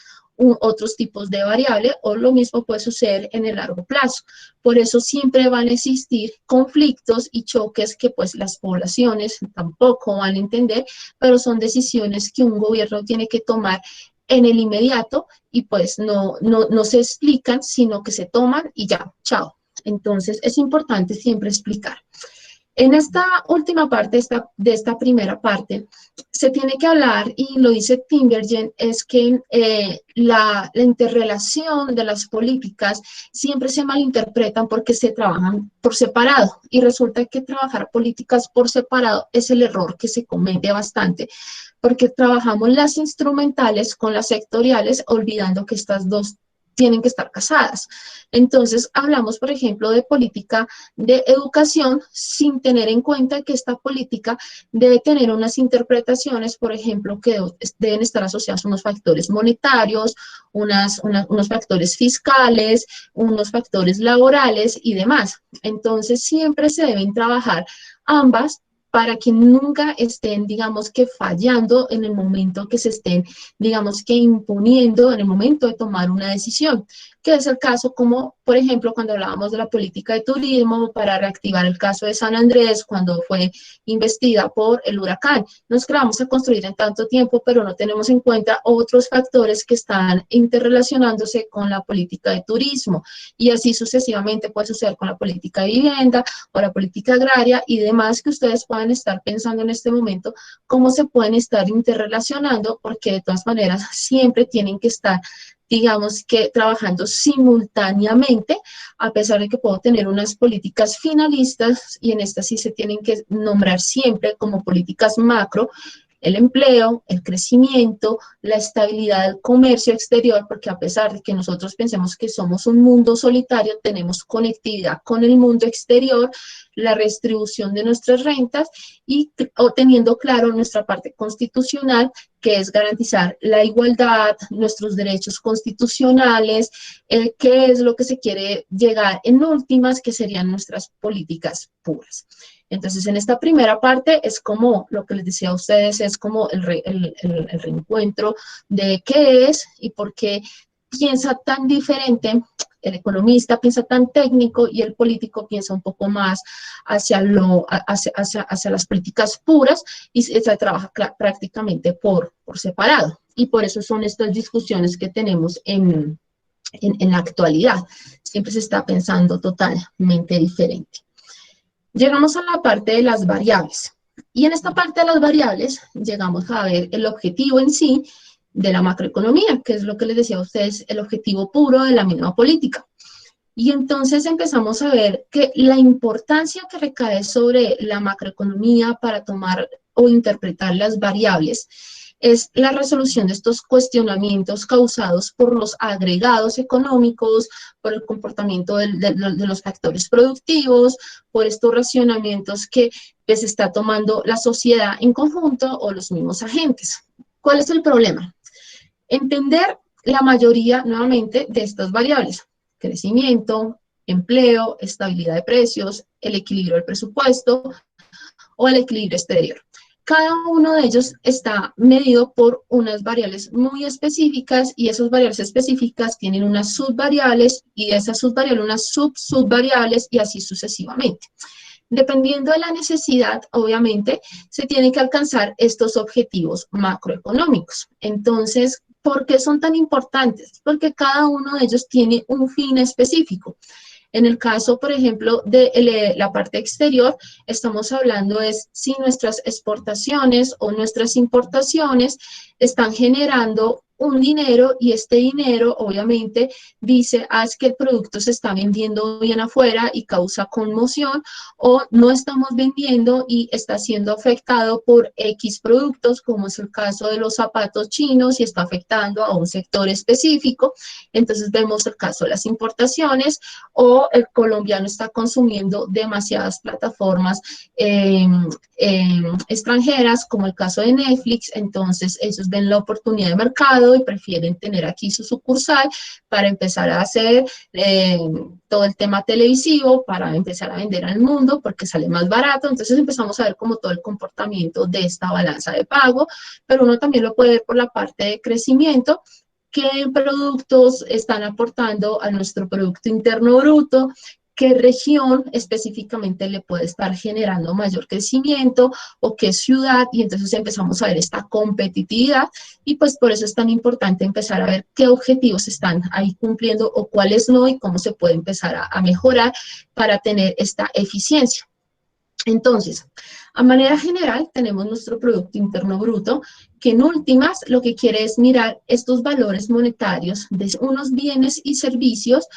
S1: otros tipos de variables o lo mismo puede suceder en el largo plazo. Por eso siempre van a existir conflictos y choques que pues las poblaciones tampoco van a entender, pero son decisiones que un gobierno tiene que tomar en el inmediato y pues no se explican, sino que se toman y ya, chao. Entonces es importante siempre explicar. En esta última parte de esta primera parte, se tiene que hablar, y lo dice Tinbergen, es que la interrelación de las políticas siempre se malinterpretan porque se trabajan por separado, y resulta que trabajar políticas por separado es el error que se comete bastante, porque trabajamos las instrumentales con las sectoriales, olvidando que estas dos tienen que estar casadas. Entonces, hablamos, por ejemplo, de política de educación sin tener en cuenta que esta política debe tener unas interpretaciones, por ejemplo, que deben estar asociados a unos factores monetarios, unos factores fiscales, unos factores laborales y demás. Entonces, siempre se deben trabajar ambas para que nunca estén, digamos que fallando en el momento que se estén, digamos que imponiendo en el momento de tomar una decisión, que es el caso como por ejemplo, cuando hablábamos de la política de turismo para reactivar el caso de San Andrés, cuando fue investida por el huracán. No es que la vamos a construir en tanto tiempo, pero no tenemos en cuenta otros factores que están interrelacionándose con la política de turismo. Y así sucesivamente puede suceder con la política de vivienda o la política agraria y demás que ustedes puedan estar pensando en este momento, cómo se pueden estar interrelacionando, porque de todas maneras siempre tienen que estar, digamos que trabajando simultáneamente, a pesar de que puedo tener unas políticas finalistas y en estas sí se tienen que nombrar siempre como políticas macro, el empleo, el crecimiento, la estabilidad del comercio exterior, porque a pesar de que nosotros pensemos que somos un mundo solitario, tenemos conectividad con el mundo exterior, la redistribución de nuestras rentas y teniendo claro nuestra parte constitucional, que es garantizar la igualdad, nuestros derechos constitucionales, qué es lo que se quiere llegar en últimas, que serían nuestras políticas puras. Entonces, en esta primera parte es como lo que les decía a ustedes, es como el reencuentro de qué es y por qué piensa tan diferente. El economista piensa tan técnico y el político piensa un poco más hacia las políticas puras y se trabaja prácticamente por separado. Y por eso son estas discusiones que tenemos en la actualidad. Siempre se está pensando totalmente diferente. Llegamos a la parte de las variables. Y en esta parte de las variables llegamos a ver el objetivo en sí de la macroeconomía, que es lo que les decía a ustedes, el objetivo puro de la misma política. Y entonces empezamos a ver que la importancia que recae sobre la macroeconomía para tomar o interpretar las variables es la resolución de estos cuestionamientos causados por los agregados económicos, por el comportamiento de los factores productivos, por estos racionamientos que pues, está tomando la sociedad en conjunto o los mismos agentes. ¿Cuál es el problema? Entender la mayoría, nuevamente, de estas variables: crecimiento, empleo, estabilidad de precios, el equilibrio del presupuesto o el equilibrio exterior. Cada uno de ellos está medido por unas variables muy específicas y esas variables específicas tienen unas subvariables y de esas subvariables unas subvariables y así sucesivamente. Dependiendo de la necesidad, obviamente, se tienen que alcanzar estos objetivos macroeconómicos. Entonces, ¿por qué son tan importantes? Porque cada uno de ellos tiene un fin específico. En el caso, por ejemplo, de la parte exterior, estamos hablando de si nuestras exportaciones o nuestras importaciones están generando un dinero y este dinero obviamente dice, es que el producto se está vendiendo bien afuera y causa conmoción, o no estamos vendiendo y está siendo afectado por X productos, como es el caso de los zapatos chinos y está afectando a un sector específico. Entonces vemos el caso de las importaciones, o el colombiano está consumiendo demasiadas plataformas extranjeras, como el caso de Netflix. Entonces ellos ven la oportunidad de mercado y prefieren tener aquí su sucursal para empezar a hacer todo el tema televisivo, para empezar a vender al mundo porque sale más barato. Entonces empezamos a ver como todo el comportamiento de esta balanza de pago, pero uno también lo puede ver por la parte de crecimiento, qué productos están aportando a nuestro Producto Interno Bruto, qué región específicamente le puede estar generando mayor crecimiento o qué ciudad, y entonces empezamos a ver esta competitividad y pues por eso es tan importante empezar a ver qué objetivos están ahí cumpliendo o cuáles no y cómo se puede empezar a mejorar para tener esta eficiencia. Entonces, a manera general, tenemos nuestro Producto Interno Bruto, que en últimas lo que quiere es mirar estos valores monetarios de unos bienes y servicios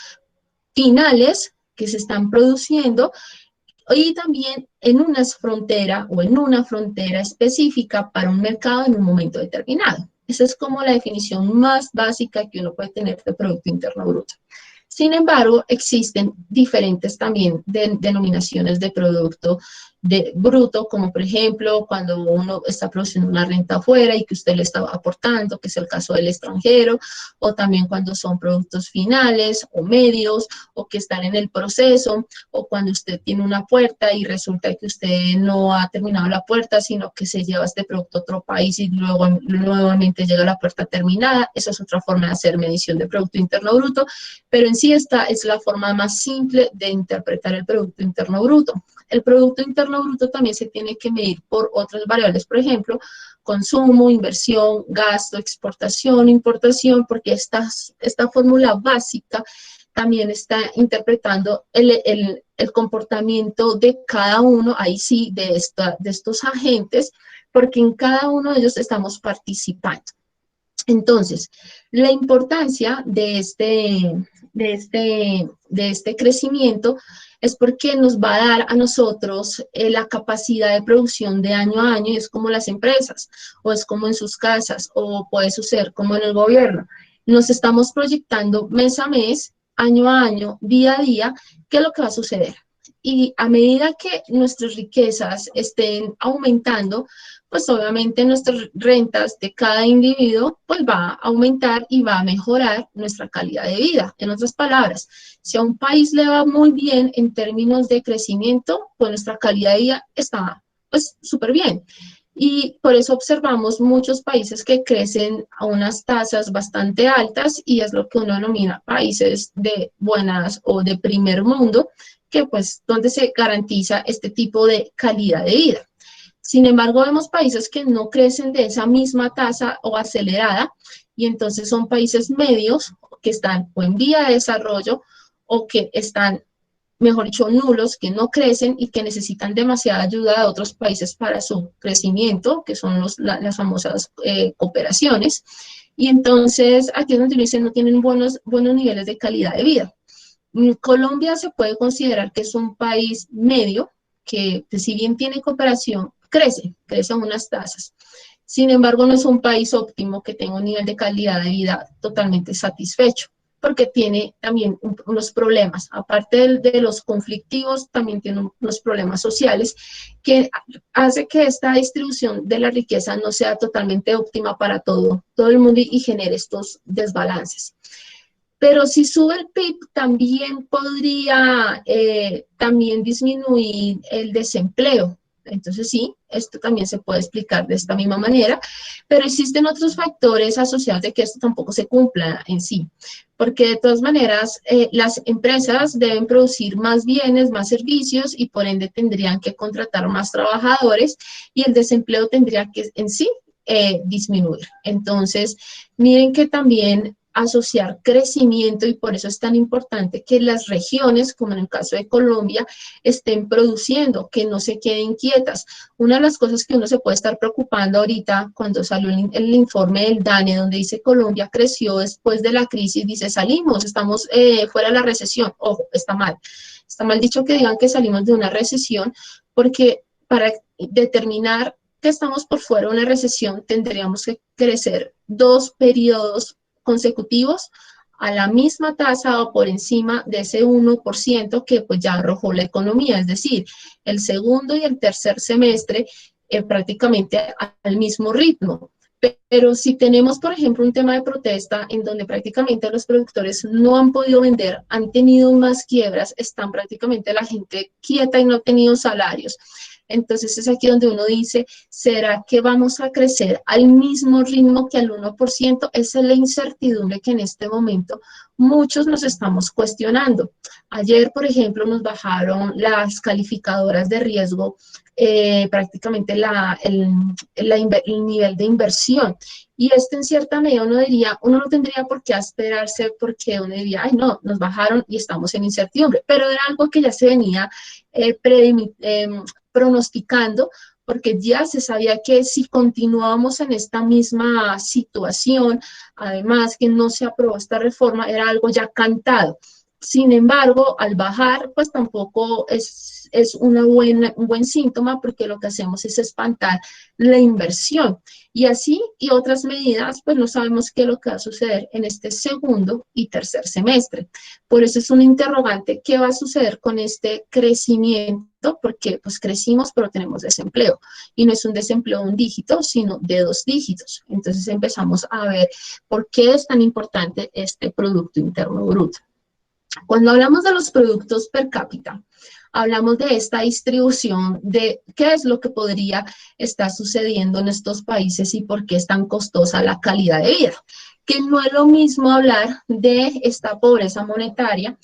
S1: finales que se están produciendo y también en una frontera o en una frontera específica para un mercado en un momento determinado. Esa es como la definición más básica que uno puede tener de Producto Interno Bruto. Sin embargo, existen diferentes también denominaciones de producto de bruto, como por ejemplo cuando uno está produciendo una renta afuera y que usted le está aportando, que es el caso del extranjero, o también cuando son productos finales o medios, o que están en el proceso, o cuando usted tiene una puerta y resulta que usted no ha terminado la puerta, sino que se lleva este producto a otro país y luego nuevamente llega a la puerta terminada. Esa es otra forma de hacer medición de Producto Interno Bruto, pero en sí esta es la forma más simple de interpretar el Producto Interno Bruto. El Producto Interno Bruto también se tiene que medir por otras variables, por ejemplo, consumo, inversión, gasto, exportación, importación, porque esta fórmula básica también está interpretando el comportamiento de cada uno, ahí sí, de estos agentes, porque en cada uno de ellos estamos participando. Entonces, la importancia de este crecimiento es porque nos va a dar a nosotros la capacidad de producción de año a año, y es como las empresas, o es como en sus casas, o puede suceder como en el gobierno. Nos estamos proyectando mes a mes, año a año, día a día, qué es lo que va a suceder. Y a medida que nuestras riquezas estén aumentando, pues obviamente nuestras rentas de cada individuo pues va a aumentar y va a mejorar nuestra calidad de vida. En otras palabras, si a un país le va muy bien en términos de crecimiento, pues nuestra calidad de vida está pues súper bien. Y por eso observamos muchos países que crecen a unas tasas bastante altas y es lo que uno denomina países de buenas o de primer mundo, que pues donde se garantiza este tipo de calidad de vida. Sin embargo, vemos países que no crecen de esa misma tasa o acelerada, y entonces son países medios que están o en vía de desarrollo o que están, mejor dicho, nulos, que no crecen y que necesitan demasiada ayuda de otros países para su crecimiento, que son las famosas cooperaciones. Y entonces aquí es donde dicen no tienen buenos niveles de calidad de vida. Colombia se puede considerar que es un país medio, que si bien tiene cooperación, crece a unas tasas. Sin embargo, no es un país óptimo que tenga un nivel de calidad de vida totalmente satisfecho, porque tiene también unos problemas. Aparte de los conflictivos, también tiene unos problemas sociales que hace que esta distribución de la riqueza no sea totalmente óptima para todo el mundo y genere estos desbalances. Pero si sube el PIB, también podría también disminuir el desempleo. Entonces sí, esto también se puede explicar de esta misma manera, pero existen otros factores asociados de que esto tampoco se cumpla en sí, porque de todas maneras las empresas deben producir más bienes, más servicios y por ende tendrían que contratar más trabajadores y el desempleo tendría que en sí disminuir. Entonces, miren que también asociar crecimiento y por eso es tan importante que las regiones, como en el caso de Colombia, estén produciendo, que no se queden quietas. Una de las cosas que uno se puede estar preocupando ahorita cuando salió el informe del DANE, donde dice Colombia creció después de la crisis, dice salimos, estamos fuera de la recesión. Ojo, está mal dicho que digan que salimos de una recesión, porque para determinar que estamos por fuera de una recesión tendríamos que crecer 2 periodos consecutivos a la misma tasa o por encima de ese 1% que pues ya arrojó la economía, es decir, el segundo y el tercer semestre prácticamente al mismo ritmo. Pero si tenemos, por ejemplo, un tema de protesta en donde prácticamente los productores no han podido vender, han tenido más quiebras, están prácticamente la gente quieta y no ha tenido salarios. Entonces es aquí donde uno dice, ¿será que vamos a crecer al mismo ritmo que al 1%? Esa es la incertidumbre que en este momento muchos nos estamos cuestionando. Ayer, por ejemplo, nos bajaron las calificadoras de riesgo, prácticamente el nivel de inversión. Y esto en cierta medida uno no tendría por qué esperarse porque uno diría, ay no, nos bajaron y estamos en incertidumbre, pero era algo que ya se venía pronosticando, porque ya se sabía que si continuábamos en esta misma situación, además que no se aprobó esta reforma, era algo ya cantado. Sin embargo, al bajar, pues tampoco es un buen síntoma, porque lo que hacemos es espantar la inversión. Y así, y otras medidas, pues no sabemos qué es lo que va a suceder en este segundo y tercer semestre. Por eso es un interrogante: ¿qué va a suceder con este crecimiento? Porque pues crecimos, pero tenemos desempleo. Y no es un desempleo de un dígito, sino de 2 dígitos. Entonces empezamos a ver por qué es tan importante este Producto Interno Bruto. Cuando hablamos de los productos per cápita, hablamos de esta distribución de qué es lo que podría estar sucediendo en estos países y por qué es tan costosa la calidad de vida. Que no es lo mismo hablar de esta pobreza monetaria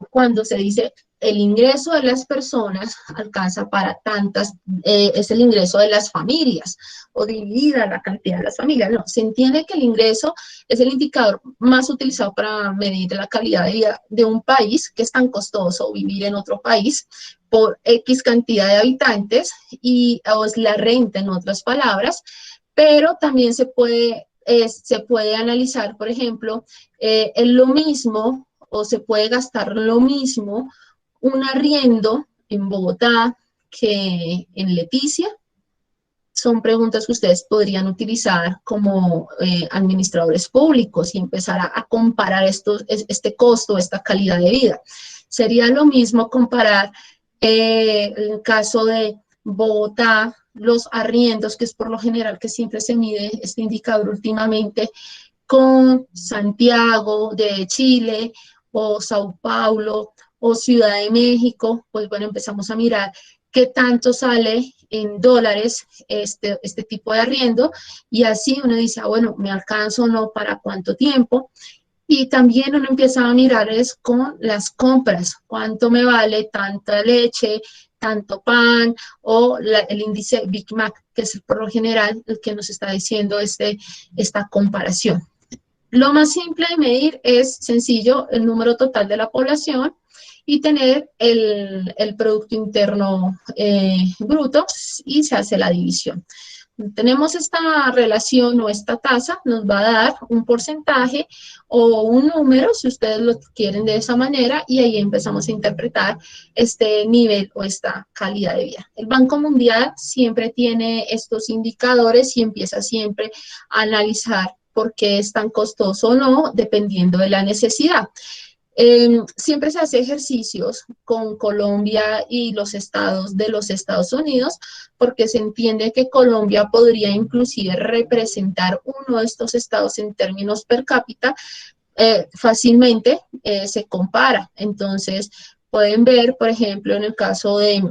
S1: cuando se dice el ingreso de las personas alcanza para tantas, es el ingreso de las familias, o dividida la cantidad de las familias. No, se entiende que el ingreso es el indicador más utilizado para medir la calidad de vida de un país, que es tan costoso vivir en otro país por X cantidad de habitantes, o es la renta, en otras palabras. Pero también se puede analizar, por ejemplo, en lo mismo, o se puede gastar lo mismo un arriendo en Bogotá que en Leticia. Son preguntas que ustedes podrían utilizar como administradores públicos y empezar a comparar este costo, esta calidad de vida. Sería lo mismo comparar el caso de Bogotá, los arriendos, que es por lo general que siempre se mide este indicador últimamente, con Santiago de Chile, o Sao Paulo, o Ciudad de México. Pues bueno, empezamos a mirar qué tanto sale en dólares este tipo de arriendo, y así uno dice, bueno, ¿me alcanza o no? ¿Para cuánto tiempo? Y también uno empieza a mirar es con las compras: cuánto me vale tanta leche, tanto pan, o el índice Big Mac, que es por lo general el que nos está diciendo esta comparación. Lo más simple de medir es sencillo: el número total de la población, y tener el Producto Interno Bruto, y se hace la división. Tenemos esta relación o esta tasa, nos va a dar un porcentaje o un número, si ustedes lo quieren de esa manera, y ahí empezamos a interpretar este nivel o esta calidad de vida. El Banco Mundial siempre tiene estos indicadores y empieza siempre a analizar por qué es tan costoso o no, dependiendo de la necesidad. Siempre se hace ejercicios con Colombia y los estados de los Estados Unidos, porque se entiende que Colombia podría inclusive representar uno de estos estados en términos per cápita. Fácilmente se compara. Entonces, pueden ver, por ejemplo, en el caso de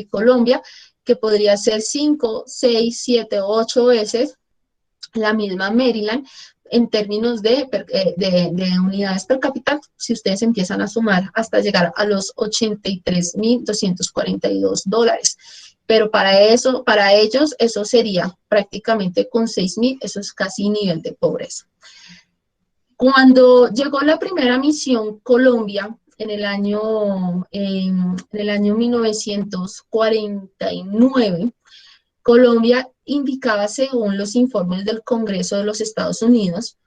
S1: Colombia, que podría ser 5, 6, 7, 8 veces la misma Maryland en términos de unidades per cápita, si ustedes empiezan a sumar hasta llegar a los $83,242. Pero para ellos, eso sería prácticamente con 6,000, eso es casi nivel de pobreza. Cuando llegó la primera misión Colombia, en el año 1949, Colombia indicaba, según los informes del Congreso de los Estados Unidos,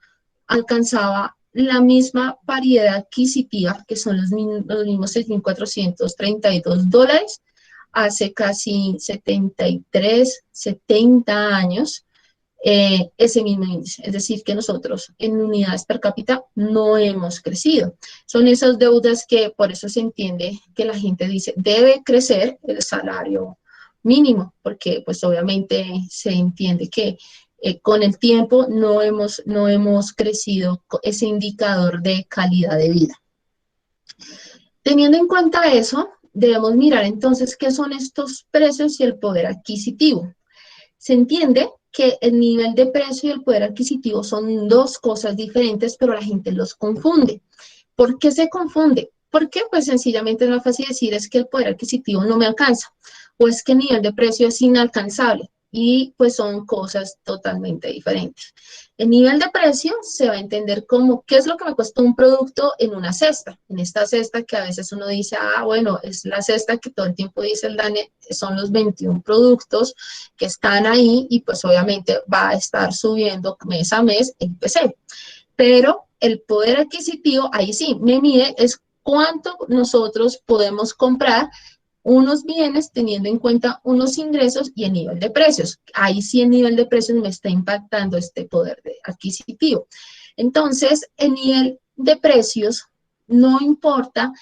S1: alcanzaba la misma paridad adquisitiva, que son los mismos $6,432, hace casi 73, 70 años, ese mismo índice. Es decir, que nosotros en unidades per cápita no hemos crecido. Son esas deudas que por eso se entiende que la gente dice, debe crecer el salario mínimo, porque pues obviamente se entiende que con el tiempo no hemos crecido ese indicador de calidad de vida. Teniendo en cuenta eso, debemos mirar entonces qué son estos precios y el poder adquisitivo. Se entiende que el nivel de precio y el poder adquisitivo son dos cosas diferentes, pero la gente los confunde. ¿Por qué se confunde? Porque pues sencillamente es más fácil decir es que el poder adquisitivo no me alcanza, o es que el nivel de precio es inalcanzable, y pues son cosas totalmente diferentes. El nivel de precio se va a entender como qué es lo que me cuesta un producto en una cesta. En esta cesta que a veces uno dice, bueno, es la cesta que todo el tiempo dice el DANE, son los 21 productos que están ahí, y pues obviamente va a estar subiendo mes a mes el IPC. Pero el poder adquisitivo, ahí sí, me mide es cuánto nosotros podemos comprar unos bienes teniendo en cuenta unos ingresos y el nivel de precios. Ahí sí el nivel de precios me está impactando este poder adquisitivo. Entonces, el nivel de precios no importa.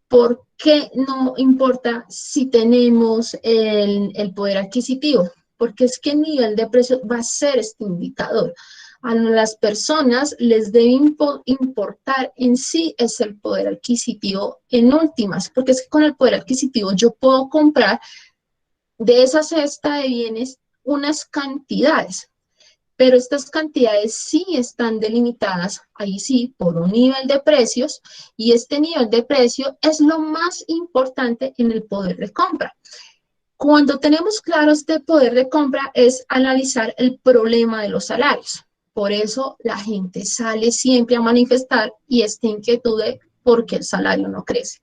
S1: ¿Por qué no importa si tenemos el poder adquisitivo? Porque es que el nivel de precio va a ser este indicador. A las personas les debe importar en sí es el poder adquisitivo en últimas, porque es que con el poder adquisitivo yo puedo comprar de esa cesta de bienes unas cantidades, pero estas cantidades sí están delimitadas, ahí sí, por un nivel de precios, y este nivel de precio es lo más importante en el poder de compra. Cuando tenemos claro este poder de compra es analizar el problema de los salarios. Por eso la gente sale siempre a manifestar y esta inquietud de por qué el salario no crece,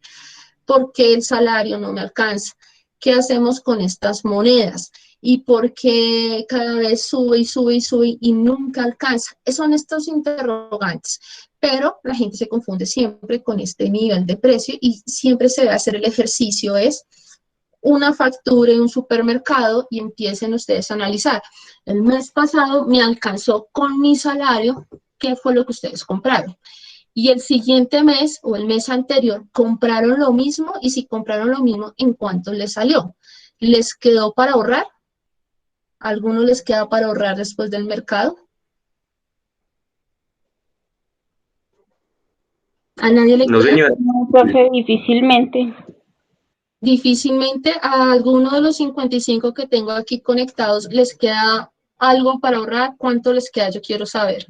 S1: por qué el salario no me alcanza, qué hacemos con estas monedas y por qué cada vez sube y sube y sube y nunca alcanza. Son estos interrogantes, pero la gente se confunde siempre con este nivel de precio y siempre se debe hacer el ejercicio es una factura en un supermercado y empiecen ustedes a analizar. El mes pasado me alcanzó con mi salario, ¿qué fue lo que ustedes compraron? Y el siguiente mes o el mes anterior compraron lo mismo y si compraron lo mismo, ¿en cuánto les salió? ¿Les quedó para ahorrar? ¿A algunos les queda para ahorrar después del mercado? ¿A nadie le
S2: No,
S1: queda?
S2: señora.
S3: No, profe, difícilmente.
S1: Difícilmente a alguno de los 55 que tengo aquí conectados les queda algo para ahorrar. ¿Cuánto les queda? Yo quiero saber.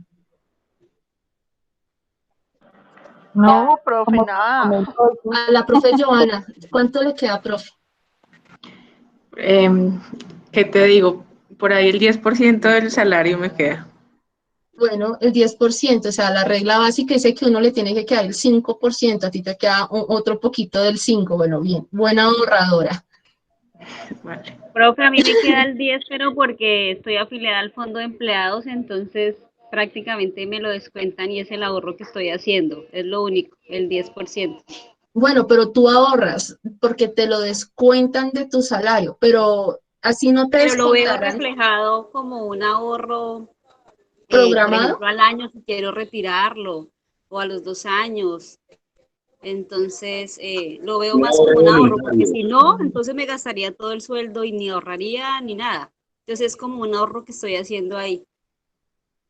S3: No,
S4: No, profe,
S3: como
S4: nada.
S3: comentó,
S1: A la profe Joana, ¿cuánto le queda, profe?
S5: ¿Qué te digo? Por ahí el 10% del salario me queda.
S1: Bueno, el 10%, o sea, la regla básica dice que uno le tiene que quedar el 5%, a ti te queda otro poquito del 5%, bueno, bien, buena ahorradora.
S5: Vale.
S6: Profe, a mí me queda el 10, pero porque estoy afiliada al fondo de empleados, entonces prácticamente me lo descuentan y es el ahorro que estoy haciendo, es lo único, el 10%.
S1: Bueno, pero tú ahorras porque te lo descuentan de tu salario, pero así no te
S6: Pero lo veo
S1: descontarán
S6: reflejado como un ahorro, por
S1: programado.
S6: ejemplo, al año si quiero retirarlo o a los 2 años. Entonces, lo veo
S2: No
S6: más como un ahorro, porque
S2: voluntario.
S6: si no, entonces me gastaría todo el sueldo y ni ahorraría ni nada. Entonces es como un ahorro que estoy haciendo ahí.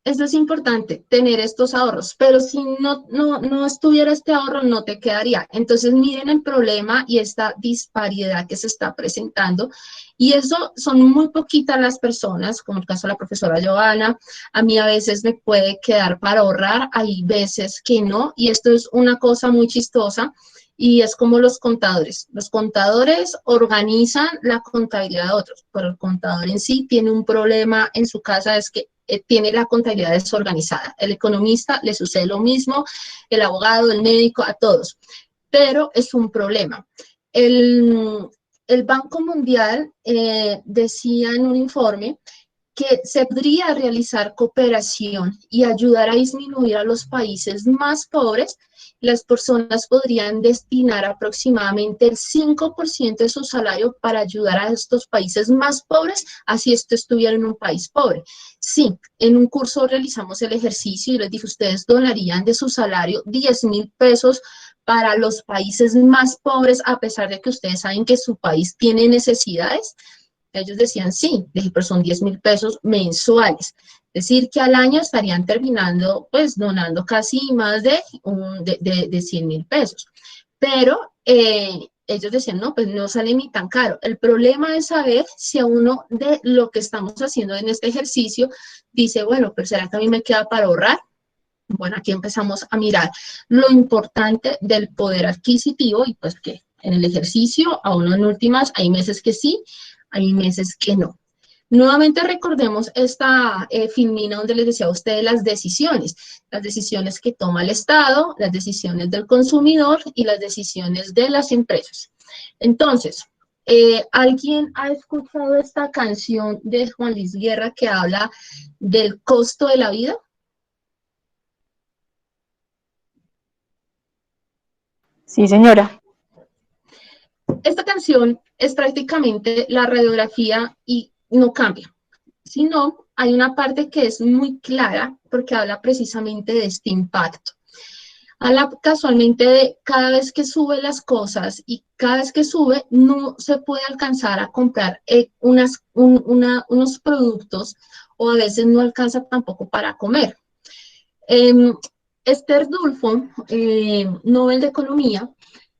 S1: Esto es importante, tener estos ahorros, pero si no estuviera este ahorro, no te quedaría. Entonces, miren el problema y esta disparidad que se está presentando. Y eso son muy poquitas las personas, como el caso de la profesora Giovanna. A mí a veces me puede quedar para ahorrar, hay veces que no. Y esto es una cosa muy chistosa. Y es como los contadores. Los contadores organizan la contabilidad de otros, pero el contador en sí tiene un problema en su casa, es que tiene la contabilidad desorganizada. El economista le sucede lo mismo, el abogado, el médico, a todos. Pero es un problema. El Banco Mundial decía en un informe que se podría realizar cooperación y ayudar a disminuir a los países más pobres. Las personas podrían destinar aproximadamente el 5% de su salario para ayudar a estos países más pobres, así esto estuviera en un país pobre. Sí, en un curso realizamos el ejercicio y les dije, ustedes donarían de su salario 10,000 pesos para los países más pobres, a pesar de que ustedes saben que su país tiene necesidades. Ellos decían sí, dije, pero son 10,000 pesos mensuales. Es decir, que al año estarían terminando, pues, donando casi más de 100,000 pesos. Pero ellos decían, no, pues no sale ni tan caro. El problema es saber si a uno de lo que estamos haciendo en este ejercicio dice, bueno, pero ¿será que a mí me queda para ahorrar? Bueno, aquí empezamos a mirar lo importante del poder adquisitivo y pues que en el ejercicio, a uno en últimas, hay meses que sí, hay meses que no. Nuevamente recordemos esta filmina donde les decía a ustedes las decisiones que toma el Estado, las decisiones del consumidor y las decisiones de las empresas. Entonces, ¿alguien ha escuchado esta canción de Juan Luis Guerra que habla del costo de la vida?
S2: Sí, señora.
S1: Esta canción es prácticamente la radiografía y no cambia, sino hay una parte que es muy clara porque habla precisamente de este impacto. Habla casualmente de cada vez que sube las cosas y cada vez que sube no se puede alcanzar a comprar unos productos o a veces no alcanza tampoco para comer. Esther Dulfo, Nobel de Economía,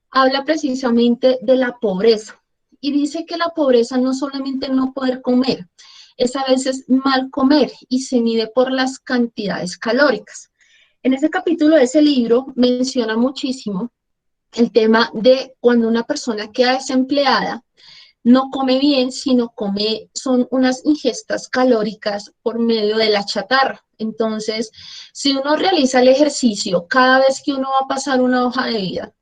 S1: habla precisamente de la pobreza y dice que la pobreza no solamente no poder comer, es a veces mal comer y se mide por las cantidades calóricas. En ese capítulo de ese libro menciona muchísimo el tema de cuando una persona queda desempleada, no come bien, sino son unas ingestas calóricas por medio de la chatarra. Entonces, si uno realiza el ejercicio cada vez que uno va a pasar una hoja de vida,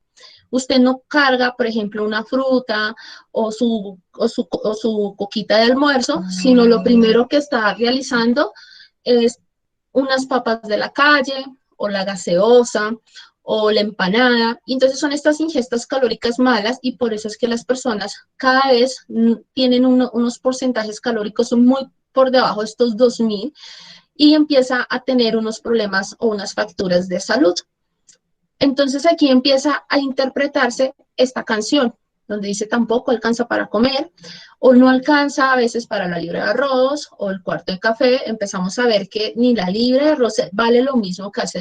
S1: usted no carga, por ejemplo, una fruta o su coquita de almuerzo, sino lo primero que está realizando es unas papas de la calle o la gaseosa o la empanada. Y entonces son estas ingestas calóricas malas y por eso es que las personas cada vez tienen unos porcentajes calóricos muy por debajo de estos 2000 y empieza a tener unos problemas o unas facturas de salud. Entonces aquí empieza a interpretarse esta canción, donde dice tampoco alcanza para comer, o no alcanza a veces para la libra de arroz, o el cuarto de café. Empezamos a ver que ni la libra de arroz vale lo mismo que hace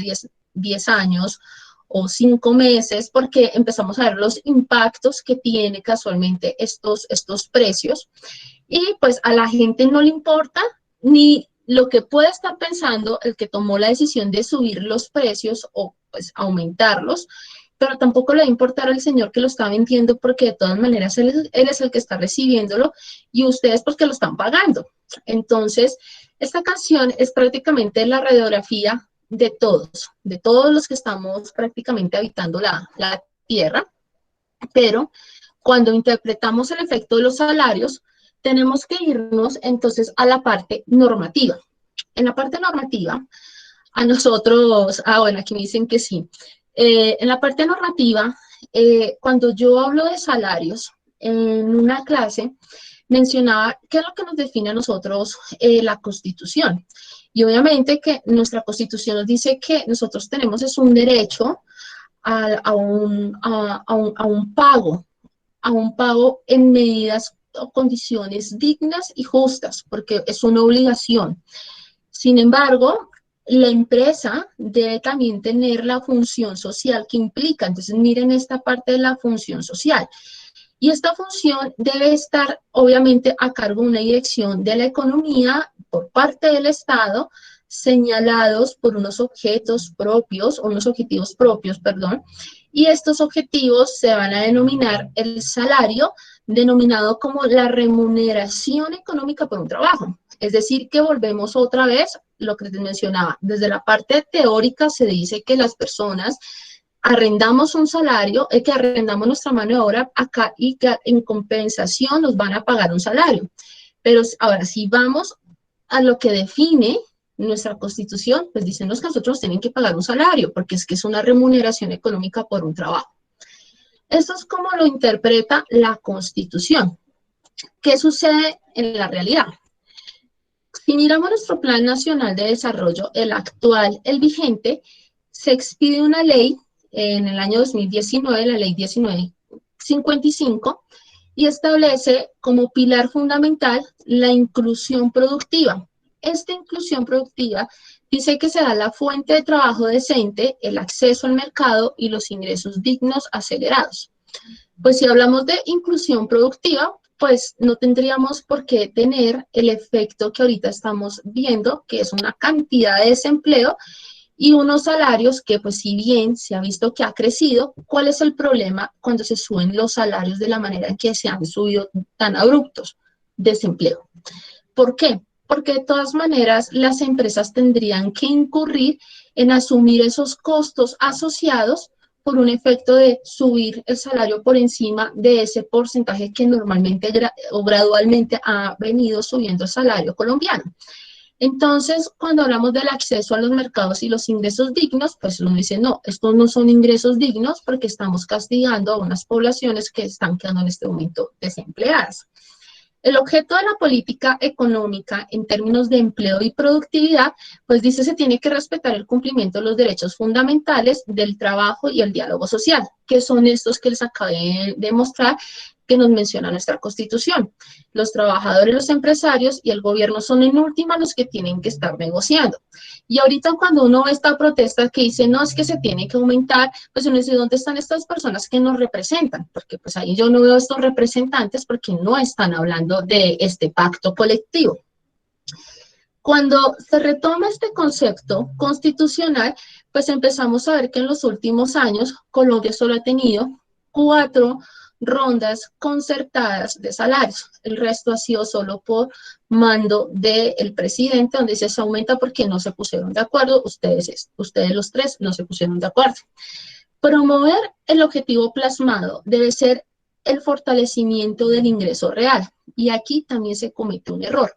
S1: 10 años o 5 meses, porque empezamos a ver los impactos que tiene casualmente estos precios, y pues a la gente no le importa ni lo que puede estar pensando el que tomó la decisión de subir los precios o pues aumentarlos, pero tampoco le va a importar al señor que lo está vendiendo porque de todas maneras él es el que está recibiéndolo y ustedes porque lo están pagando. Entonces, esta canción es prácticamente la radiografía de todos los que estamos prácticamente habitando la tierra, pero cuando interpretamos el efecto de los salarios, tenemos que irnos entonces a la parte normativa. En la parte normativa, a nosotros, bueno, aquí me dicen que sí. En la parte normativa, cuando yo hablo de salarios, en una clase mencionaba qué es lo que nos define a nosotros la Constitución. Y obviamente que nuestra Constitución nos dice que nosotros tenemos es un derecho a un pago en medidas o condiciones dignas y justas, porque es una obligación. Sin embargo, la empresa debe también tener la función social que implica. Entonces, miren esta parte de la función social. Y esta función debe estar, obviamente, a cargo de una dirección de la economía por parte del Estado, señalados por unos objetivos propios, perdón, y estos objetivos se van a denominar el salario, denominado como la remuneración económica por un trabajo. Es decir, que volvemos otra vez lo que les mencionaba. Desde la parte teórica se dice que las personas arrendamos un salario, que arrendamos nuestra mano de obra acá y que en compensación nos van a pagar un salario. Pero ahora, si vamos a lo que define nuestra Constitución, pues dicen que nosotros tienen que pagar un salario, porque es que es una remuneración económica por un trabajo. Esto es como lo interpreta la Constitución. ¿Qué sucede en la realidad? Si miramos nuestro Plan Nacional de Desarrollo, el actual, el vigente, se expide una ley en el año 2019, la ley 1955, y establece como pilar fundamental la inclusión productiva. Esta inclusión productiva dice que será la fuente de trabajo decente, el acceso al mercado y los ingresos dignos acelerados. Pues si hablamos de inclusión productiva, pues no tendríamos por qué tener el efecto que ahorita estamos viendo, que es una cantidad de desempleo y unos salarios que, pues si bien se ha visto que ha crecido, ¿cuál es el problema cuando se suben los salarios de la manera en que se han subido tan abruptos? Desempleo. ¿Por qué? Porque de todas maneras las empresas tendrían que incurrir en asumir esos costos asociados por un efecto de subir el salario por encima de ese porcentaje que normalmente o gradualmente ha venido subiendo el salario colombiano. Entonces, cuando hablamos del acceso a los mercados y los ingresos dignos, pues uno dice, no, estos no son ingresos dignos porque estamos castigando a unas poblaciones que están quedando en este momento desempleadas. El objeto de la política económica en términos de empleo y productividad, pues dice se tiene que respetar el cumplimiento de los derechos fundamentales del trabajo y el diálogo social, que son estos que les acabé de mostrar que nos menciona nuestra Constitución. Los trabajadores, los empresarios y el gobierno son en última los que tienen que estar negociando. Y ahorita cuando uno ve esta protesta que dice, no, es que se tiene que aumentar, pues uno dice, ¿dónde están estas personas que nos representan? Porque pues ahí yo no veo estos representantes porque no están hablando de este pacto colectivo. Cuando se retoma este concepto constitucional, pues empezamos a ver que en los últimos años Colombia solo ha tenido 4 rondas concertadas de salarios. El resto ha sido solo por mando del presidente, donde se aumenta porque no se pusieron de acuerdo, ustedes los 3 no se pusieron de acuerdo. Promover el objetivo plasmado debe ser el fortalecimiento del ingreso real. Y aquí también se comete un error,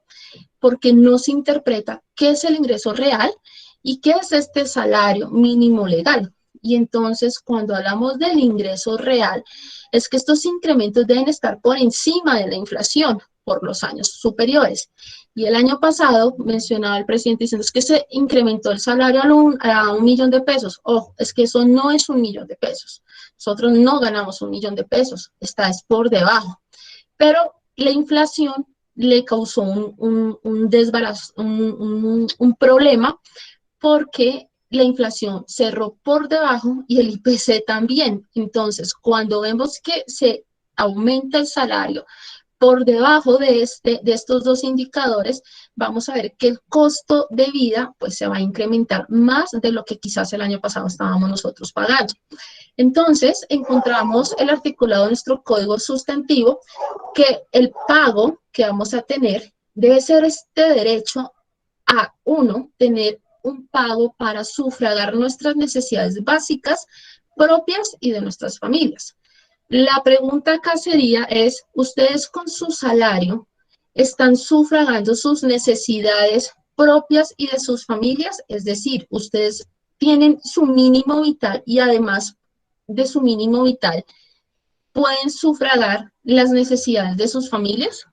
S1: porque no se interpreta qué es el ingreso real y qué es este salario mínimo legal. Y entonces, cuando hablamos del ingreso real, es que estos incrementos deben estar por encima de la inflación por los años superiores. Y el año pasado mencionaba el presidente diciendo es que se incrementó el salario a $1 millón de pesos. Ojo, es que eso no es $1 millón de pesos. Nosotros no ganamos $1 millón de pesos, está es por debajo. Pero la inflación le causó un desbarazo, un problema, porque la inflación cerró por debajo y el IPC también. Entonces, cuando vemos que se aumenta el salario por debajo de estos 2 indicadores, vamos a ver que el costo de vida pues se va a incrementar más de lo que quizás el año pasado estábamos nosotros pagando. Entonces, encontramos el articulado de nuestro código sustantivo que el pago que vamos a tener debe ser este derecho a tener un pago para sufragar nuestras necesidades básicas propias y de nuestras familias. La pregunta acá sería ¿ustedes con su salario están sufragando sus necesidades propias y de sus familias? Es decir, ustedes tienen su mínimo vital y además de su mínimo vital, ¿pueden sufragar las necesidades de sus familias?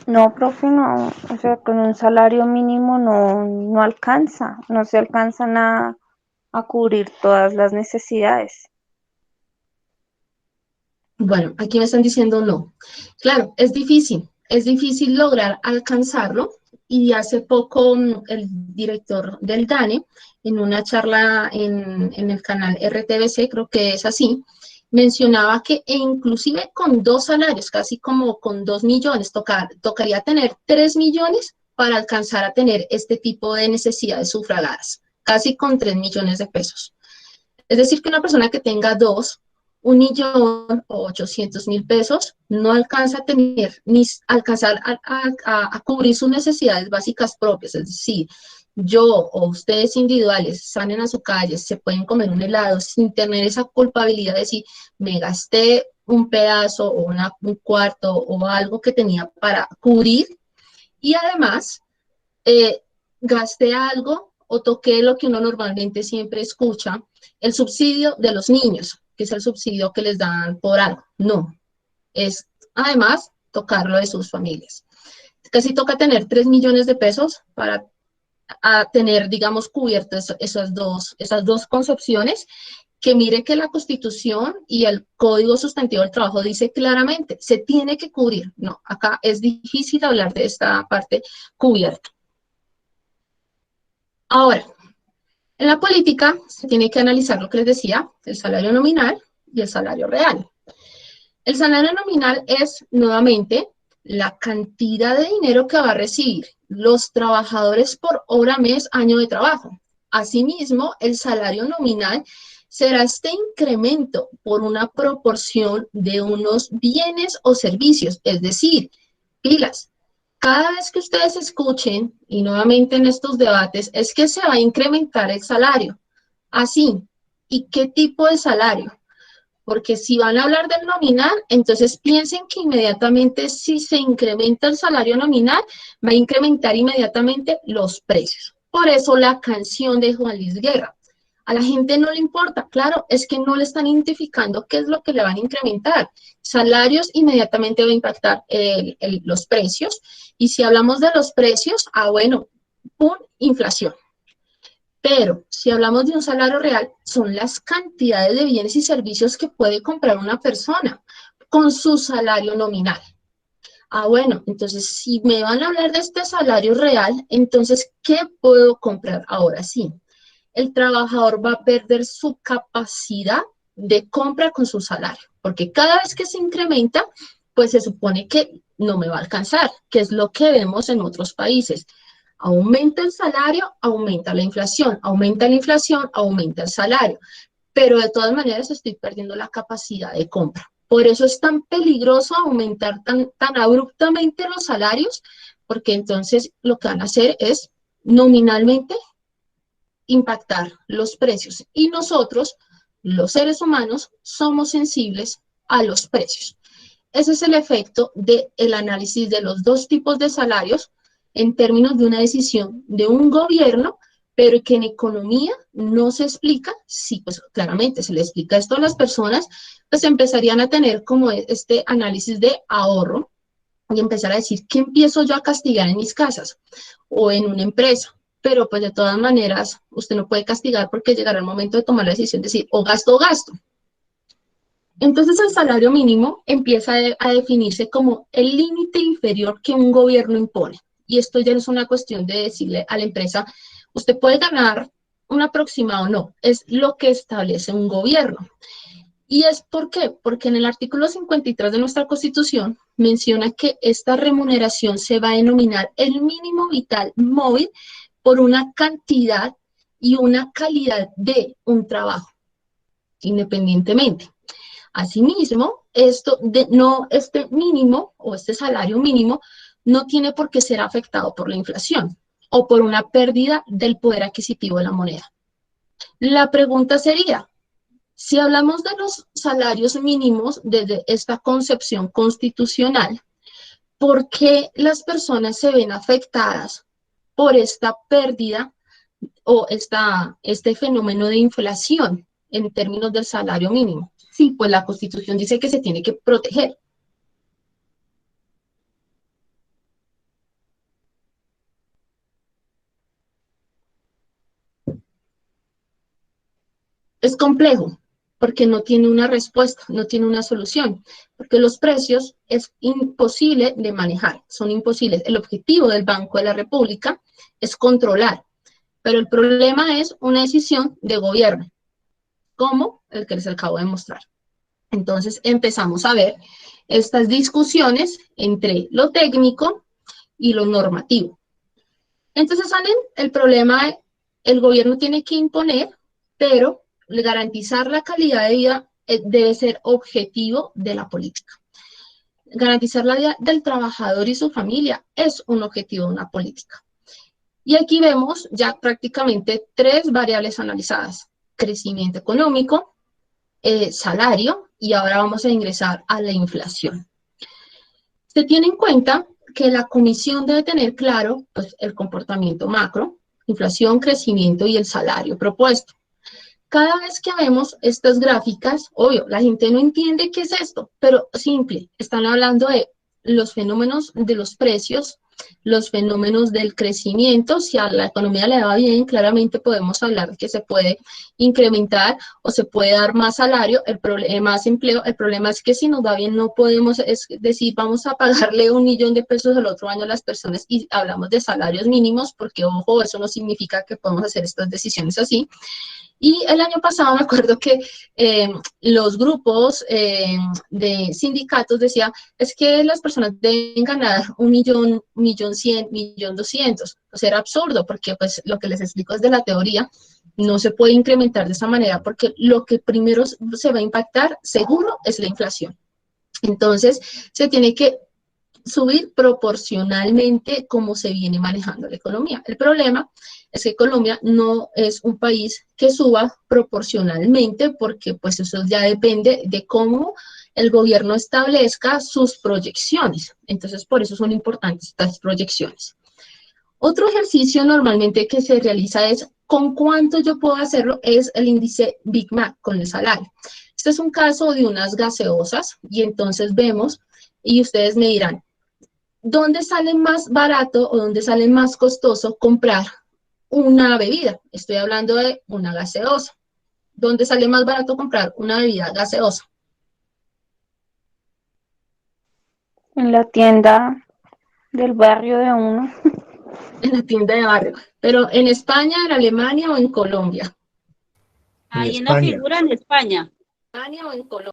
S3: No, profe, no, o sea, con un salario mínimo no alcanza, no se alcanzan a cubrir todas las necesidades.
S1: Bueno, aquí me están diciendo no. Claro, es difícil lograr alcanzarlo y hace poco el director del DANE, en una charla en el canal RTBC, creo que es así, mencionaba que inclusive con 2 salarios, casi como con 2 millones, tocaría tener 3 millones para alcanzar a tener este tipo de necesidades sufragadas, casi con 3 millones de pesos. Es decir, que una persona que tenga 1.800.000 pesos no alcanza a tener ni alcanzar a cubrir sus necesidades básicas propias. Es decir, yo o ustedes individuales salen a su calle, se pueden comer un helado sin tener esa culpabilidad de decir, me gasté un pedazo o un cuarto o algo que tenía para cubrir y además gasté algo o toqué lo que uno normalmente siempre escucha, el subsidio de los niños, que es el subsidio que les dan por algo. No, es además tocarlo de sus familias. Casi toca tener 3 millones de pesos para tener, digamos, cubiertas esas dos concepciones, que mire que la Constitución y el Código Sustantivo del Trabajo dice claramente, se tiene que cubrir. No, acá es difícil hablar de esta parte cubierta. Ahora, en la política se tiene que analizar lo que les decía, el salario nominal y el salario real. El salario nominal es, nuevamente, la cantidad de dinero que va a recibir los trabajadores por hora, mes, año de trabajo. Asimismo, el salario nominal será este incremento por una proporción de unos bienes o servicios, es decir, pilas. Cada vez que ustedes escuchen, y nuevamente en estos debates, es que se va a incrementar el salario. Así, ¿y qué tipo de salario? porque si van a hablar del nominal, entonces piensen que inmediatamente si se incrementa el salario nominal, va a incrementar inmediatamente los precios. Por eso la canción de Juan Luis Guerra. A la gente no le importa, claro, es que no le están identificando qué es lo que le van a incrementar. Salarios inmediatamente va a impactar los precios, y si hablamos de los precios, bueno, ¡pum!, inflación. Pero si hablamos de un salario real, son las cantidades de bienes y servicios que puede comprar una persona con su salario nominal. Bueno, entonces si me van a hablar de este salario real, entonces, ¿qué puedo comprar? Ahora sí, el trabajador va a perder su capacidad de compra con su salario, porque cada vez que se incrementa, pues se supone que no me va a alcanzar, que es lo que vemos en otros países. Aumenta el salario, aumenta la inflación, aumenta la inflación, aumenta el salario, pero de todas maneras estoy perdiendo la capacidad de compra. Por eso es tan peligroso aumentar tan abruptamente los salarios, porque entonces lo que van a hacer es nominalmente impactar los precios. Y nosotros, los seres humanos, somos sensibles a los precios. Ese es el efecto del análisis de los dos tipos de salarios en términos de una decisión de un gobierno, pero que en economía no se explica. Sí, pues claramente se le explica esto a las personas, pues empezarían a tener como este análisis de ahorro y empezar a decir, ¿qué empiezo yo a castigar en mis casas o en una empresa? Pero pues de todas maneras, usted no puede castigar porque llegará el momento de tomar la decisión de decir, o gasto o gasto. Entonces el salario mínimo empieza a definirse como el límite inferior que un gobierno impone. Y esto ya no es una cuestión de decirle a la empresa, usted puede ganar un aproximado, no, es lo que establece un gobierno. ¿Y es por qué? Porque en el artículo 53 de nuestra Constitución menciona que esta remuneración se va a denominar el mínimo vital móvil por una cantidad y una calidad de un trabajo, independientemente. Asimismo, este mínimo o este salario mínimo no tiene por qué ser afectado por la inflación o por una pérdida del poder adquisitivo de la moneda. La pregunta sería, si hablamos de los salarios mínimos desde esta concepción constitucional, ¿por qué las personas se ven afectadas por esta pérdida o este fenómeno de inflación en términos del salario mínimo? Sí, pues la Constitución dice que se tiene que proteger. Es complejo, porque no tiene una respuesta, no tiene una solución, porque los precios es imposible de manejar, son imposibles. El objetivo del Banco de la República es controlar, pero el problema es una decisión de gobierno, como el que les acabo de mostrar. Entonces empezamos a ver estas discusiones entre lo técnico y lo normativo. Entonces salen el problema de el gobierno tiene que imponer, pero garantizar la calidad de vida debe ser objetivo de la política. Garantizar la vida del trabajador y su familia es un objetivo de una política. Y aquí vemos ya prácticamente tres variables analizadas: crecimiento económico, salario, y ahora vamos a ingresar a la inflación. Se tiene en cuenta que la comisión debe tener claro pues, el comportamiento macro, inflación, crecimiento y el salario propuesto. Cada vez que vemos estas gráficas, obvio, la gente no entiende qué es esto, pero simple, están hablando de los fenómenos de los precios, los fenómenos del crecimiento. Si a la economía le va bien, claramente podemos hablar de que se puede incrementar o se puede dar más salario, más empleo. El problema es que si nos va bien no podemos decir vamos a pagarle 1 millón de pesos el otro año a las personas y hablamos de salarios mínimos, porque ojo, eso no significa que podemos hacer estas decisiones así. Y el año pasado me acuerdo que los grupos de sindicatos decían, es que las personas deben ganar 1.100.000, 1.100.000, 1.200.000. Pues era absurdo, porque pues lo que les explico es de la teoría, no se puede incrementar de esa manera, porque lo que primero se va a impactar seguro es la inflación. Entonces se tiene que subir proporcionalmente como se viene manejando la economía. El problema es que Colombia no es un país que suba proporcionalmente, porque pues eso ya depende de cómo el gobierno establezca sus proyecciones. Entonces, por eso son importantes estas proyecciones. Otro ejercicio normalmente que se realiza es con cuánto yo puedo hacerlo, es el índice Big Mac con el salario. Este es un caso de unas gaseosas y entonces vemos y ustedes me dirán, ¿dónde sale más barato o dónde sale más costoso comprar una bebida? Estoy hablando de una gaseosa. ¿Dónde sale más barato comprar una bebida gaseosa?
S3: En la tienda del barrio de uno.
S1: En la tienda de barrio. Pero ¿en España, en Alemania o en Colombia?
S6: Ahí en la figura en España.
S1: ¿España o en Colombia?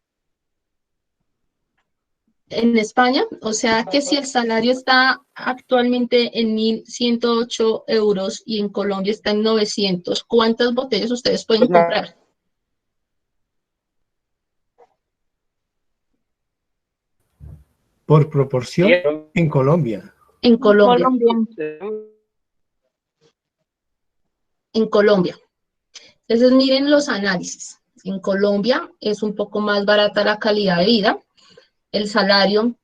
S1: En España, o sea que si el salario está actualmente en 1.108 euros y en Colombia está en 900, ¿cuántas botellas ustedes pueden comprar?
S2: Por proporción, en Colombia.
S1: En Colombia. En Colombia. Entonces miren los análisis. En Colombia es un poco más barata la calidad de vida. El salario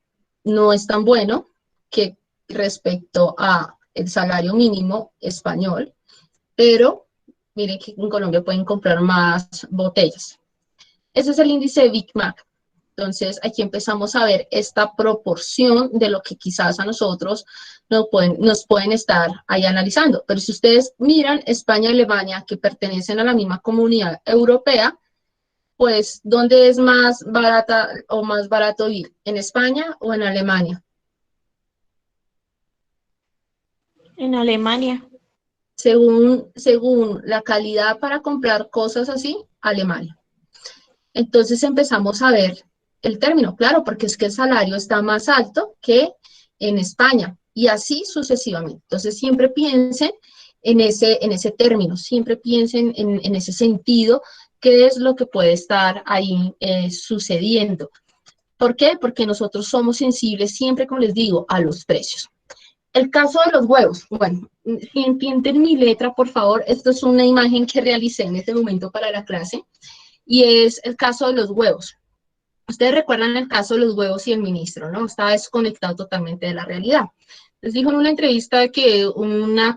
S1: no es tan bueno que respecto a el salario mínimo español, pero miren que en Colombia pueden comprar más botellas. Ese es el índice de Big Mac. Entonces, aquí empezamos a ver esta proporción de lo que quizás a nosotros nos pueden estar ahí analizando. Pero si ustedes miran España y Alemania, que pertenecen a la misma comunidad europea, pues, ¿dónde es más barata o más barato ir? ¿En España o en Alemania?
S3: En Alemania.
S1: Según la calidad para comprar cosas así, Alemania. Entonces empezamos a ver el término, claro, porque es que el salario está más alto que en España y así sucesivamente. Entonces siempre piensen en ese término, siempre piensen en ese sentido, qué es lo que puede estar ahí sucediendo. ¿Por qué? Porque nosotros somos sensibles siempre, como les digo, a los precios. El caso de los huevos, bueno, si entienden mi letra, por favor, esto es una imagen que realicé en este momento para la clase, y es el caso de los huevos. Ustedes recuerdan el caso de los huevos y el ministro, ¿no? Estaba desconectado totalmente de la realidad. Les dijo en una entrevista que una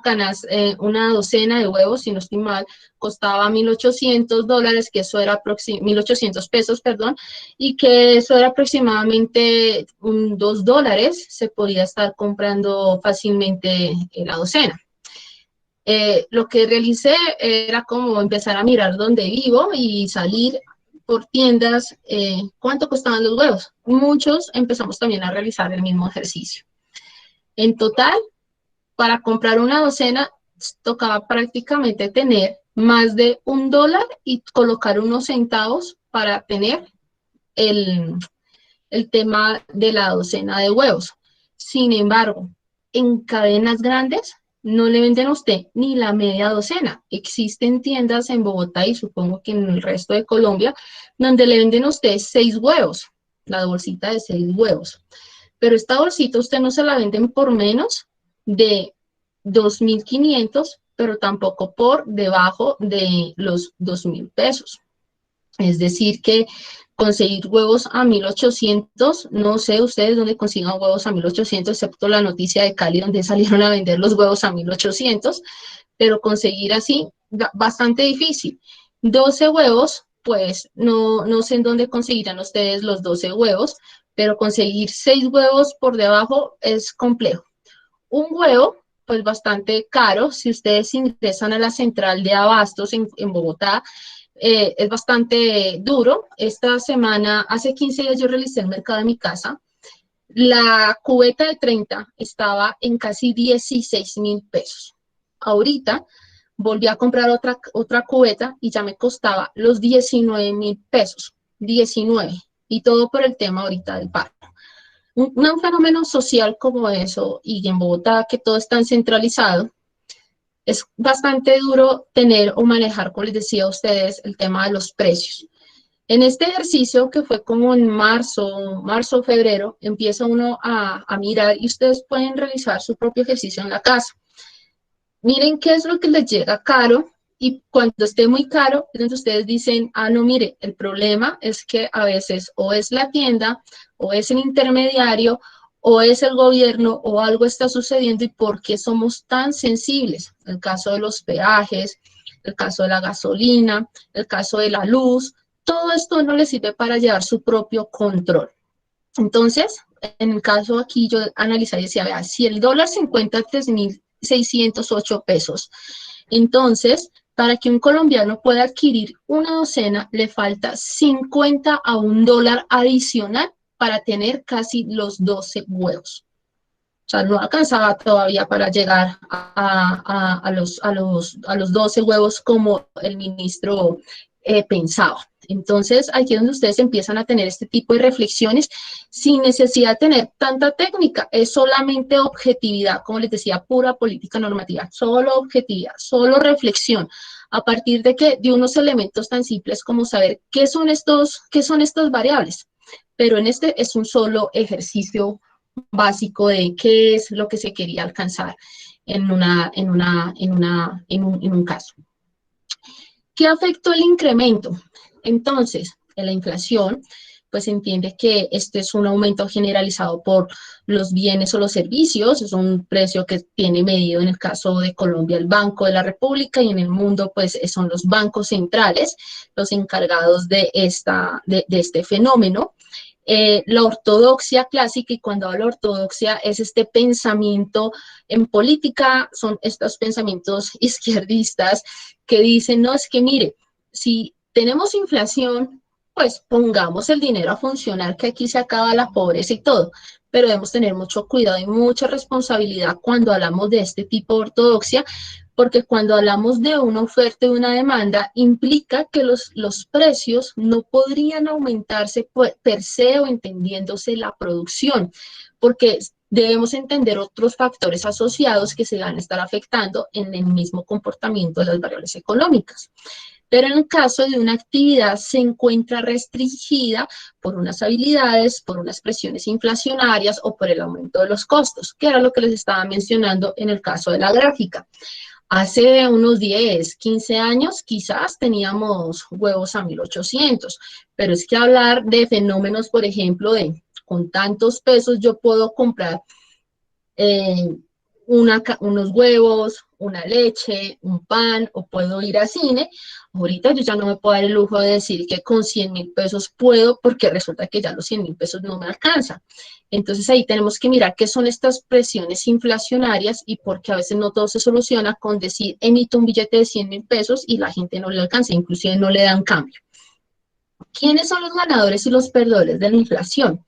S1: docena de huevos, si no estoy mal, costaba $1.800, que eso era 1.800 pesos, perdón, y que eso era aproximadamente $2, se podía estar comprando fácilmente la docena. Lo que realicé era como empezar a mirar dónde vivo y salir por tiendas, cuánto costaban los huevos. Muchos empezamos también a realizar el mismo ejercicio. En total, para comprar una docena, tocaba prácticamente tener más de $1 y colocar unos centavos para tener el tema de la docena de huevos. Sin embargo, en cadenas grandes no le venden a usted ni la media docena. Existen tiendas en Bogotá y supongo que en el resto de Colombia donde le venden a usted 6 huevos, la bolsita de 6 huevos. Pero esta bolsita usted no se la venden por menos de 2.500, pero tampoco por debajo de los 2.000 pesos. Es decir que conseguir huevos a 1.800, no sé ustedes dónde consigan huevos a 1.800, excepto la noticia de Cali donde salieron a vender los huevos a 1.800, pero conseguir así, bastante difícil. 12 huevos, pues no sé en dónde conseguirán ustedes los 12 huevos, pero conseguir 6 huevos por debajo es complejo. Un huevo, pues bastante caro, si ustedes ingresan a la central de abastos en Bogotá, es bastante duro. Esta semana, hace 15 días yo realicé el mercado de mi casa. La cubeta de 30 estaba en casi 16.000 pesos. Ahorita volví a comprar otra cubeta y ya me costaba los 19.000 pesos. 19. Y todo por el tema ahorita del paro. Un fenómeno social como eso, y en Bogotá que todo es tan centralizado, es bastante duro tener o manejar, como les decía a ustedes, el tema de los precios. En este ejercicio que fue como en marzo, febrero, empieza uno a mirar y ustedes pueden realizar su propio ejercicio en la casa. Miren qué es lo que les llega caro y cuando esté muy caro, entonces ustedes dicen, ah, no, mire, el problema es que a veces o es la tienda o es el intermediario o es el gobierno o algo está sucediendo y por qué somos tan sensibles. El caso de los peajes, el caso de la gasolina, el caso de la luz, todo esto no les sirve para llevar su propio control. Entonces, en el caso aquí yo analizaría y decía, vea, si el dólar se encuentra a 3.608 pesos, entonces, para que un colombiano pueda adquirir una docena, le falta 50 a $1 adicional para tener casi los 12 huevos. O sea, no alcanzaba todavía para llegar a los 12 huevos como el ministro pensaba. Entonces, aquí es donde ustedes empiezan a tener este tipo de reflexiones sin necesidad de tener tanta técnica. Es solamente objetividad, como les decía, pura política normativa. Solo objetividad, solo reflexión. ¿A partir de qué? De unos elementos tan simples como saber qué son estas variables. Pero en este es un solo ejercicio básico de qué es lo que se quería alcanzar en un caso. ¿Qué afectó el incremento? Entonces, en la inflación, pues se entiende que este es un aumento generalizado por los bienes o los servicios, es un precio que tiene medido en el caso de Colombia el Banco de la República y en el mundo pues son los bancos centrales los encargados de este fenómeno. La ortodoxia clásica, y cuando hablo de ortodoxia es este pensamiento en política, son estos pensamientos izquierdistas que dicen, no, es que mire, si tenemos inflación, pues pongamos el dinero a funcionar, que aquí se acaba la pobreza y todo, pero debemos tener mucho cuidado y mucha responsabilidad cuando hablamos de este tipo de ortodoxia, porque cuando hablamos de una oferta y una demanda, implica que los precios no podrían aumentarse per se o entendiéndose la producción, porque debemos entender otros factores asociados que se van a estar afectando en el mismo comportamiento de las variables económicas. Pero en el caso de una actividad se encuentra restringida por unas habilidades, por unas presiones inflacionarias o por el aumento de los costos, que era lo que les estaba mencionando en el caso de la gráfica. Hace unos 10, 15 años quizás teníamos huevos a 1.800, pero es que hablar de fenómenos, por ejemplo, de con tantos pesos yo puedo comprar unos huevos, una leche, un pan, o puedo ir al cine. Ahorita yo ya no me puedo dar el lujo de decir que con 100.000 pesos puedo, porque resulta que ya los 100.000 pesos no me alcanzan. Entonces ahí tenemos que mirar qué son estas presiones inflacionarias y porque a veces no todo se soluciona con decir emito un billete de 100.000 pesos y la gente no le alcanza, inclusive no le dan cambio. ¿Quiénes son los ganadores y los perdedores de la inflación?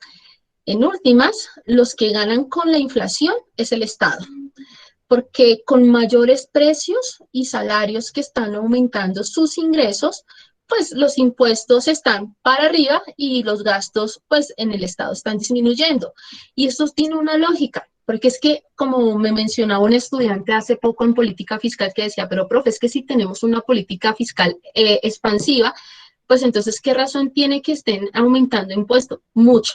S1: En últimas, los que ganan con la inflación es el Estado, porque con mayores precios y salarios que están aumentando sus ingresos, pues los impuestos están para arriba y los gastos pues en el Estado están disminuyendo. Y esto tiene una lógica, porque es que como me mencionaba un estudiante hace poco en política fiscal que decía, pero profe, es que si tenemos una política fiscal expansiva, pues entonces ¿qué razón tiene que estén aumentando impuestos? Mucho.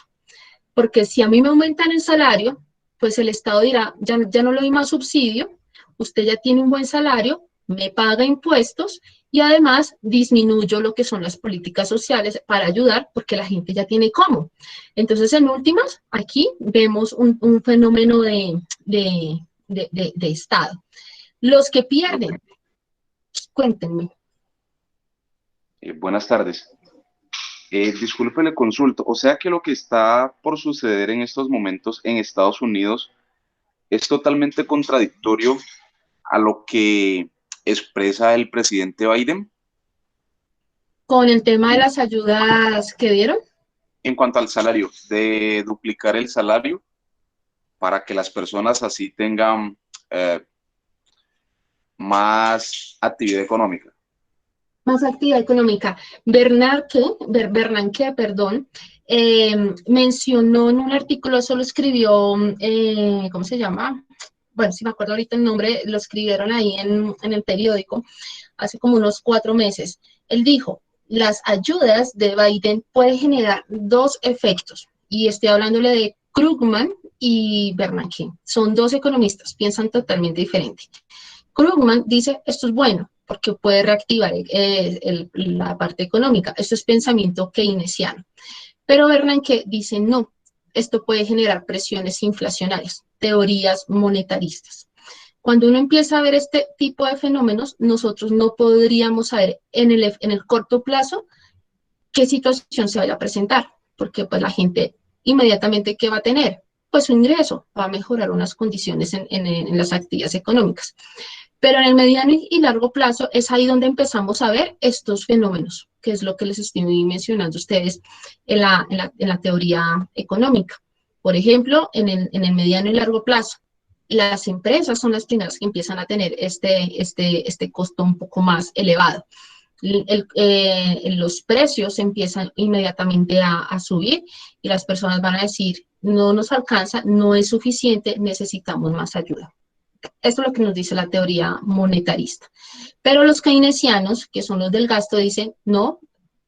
S1: Porque si a mí me aumentan el salario, pues el Estado dirá, ya no le doy más subsidio, usted ya tiene un buen salario, me paga impuestos y además disminuyo lo que son las políticas sociales para ayudar porque la gente ya tiene cómo. Entonces, en últimas, aquí vemos un fenómeno de Estado. Los que pierden, cuéntenme.
S4: Buenas tardes. Disculpe, le consulto. O sea que lo que está por suceder en estos momentos en Estados Unidos es totalmente contradictorio a lo que expresa el presidente Biden.
S1: Con el tema de las ayudas que dieron.
S4: En cuanto al salario, de duplicar el salario para que las personas así tengan más actividad económica.
S1: Más actividad económica. Bernanke, mencionó en un artículo, eso lo escribió, ¿cómo se llama? Bueno, si me acuerdo ahorita el nombre, lo escribieron ahí en el periódico, hace como unos 4 meses. Él dijo, las ayudas de Biden pueden generar dos efectos, y estoy hablándole de Krugman y Bernanke. Son dos economistas, piensan totalmente diferente. Krugman dice, esto es bueno, porque puede reactivar la parte económica. Esto es pensamiento keynesiano. Pero Bernanke dice, no, esto puede generar presiones inflacionarias, teorías monetaristas. Cuando uno empieza a ver este tipo de fenómenos, nosotros no podríamos saber en el corto plazo qué situación se vaya a presentar, porque pues la gente inmediatamente, ¿qué va a tener? Pues su ingreso, va a mejorar unas condiciones en las actividades económicas. Pero en el mediano y largo plazo es ahí donde empezamos a ver estos fenómenos, que es lo que les estoy mencionando a ustedes en la teoría económica. Por ejemplo, en el mediano y largo plazo, las empresas son las primeras que empiezan a tener este costo un poco más elevado. Los precios empiezan inmediatamente a subir y las personas van a decir, no nos alcanza, no es suficiente, necesitamos más ayuda. Esto es lo que nos dice la teoría monetarista. Pero los keynesianos, que son los del gasto, dicen, no,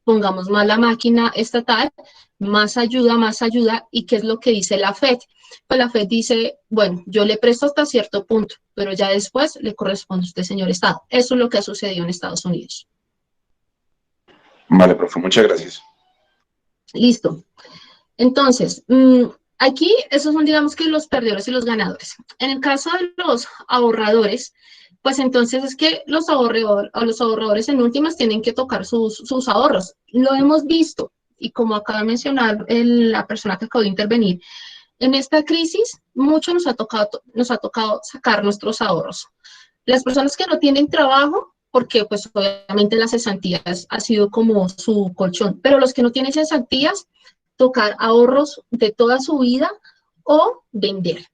S1: pongamos más la máquina estatal, más ayuda, ¿y qué es lo que dice la FED? Pues la FED dice, bueno, yo le presto hasta cierto punto, pero ya después le corresponde a usted, señor Estado. Eso es lo que ha sucedido en Estados Unidos.
S4: Vale, profe, muchas gracias.
S1: Listo. Entonces, aquí esos son, digamos, que los perdedores y los ganadores. En el caso de los ahorradores, pues entonces es que los ahorradores en últimas tienen que tocar sus ahorros. Lo hemos visto, y como acaba de mencionar la persona que acabó de intervenir, en esta crisis mucho nos ha tocado sacar nuestros ahorros. Las personas que no tienen trabajo, porque pues obviamente las cesantías ha sido como su colchón, pero los que no tienen cesantías, tocar ahorros de toda su vida o vender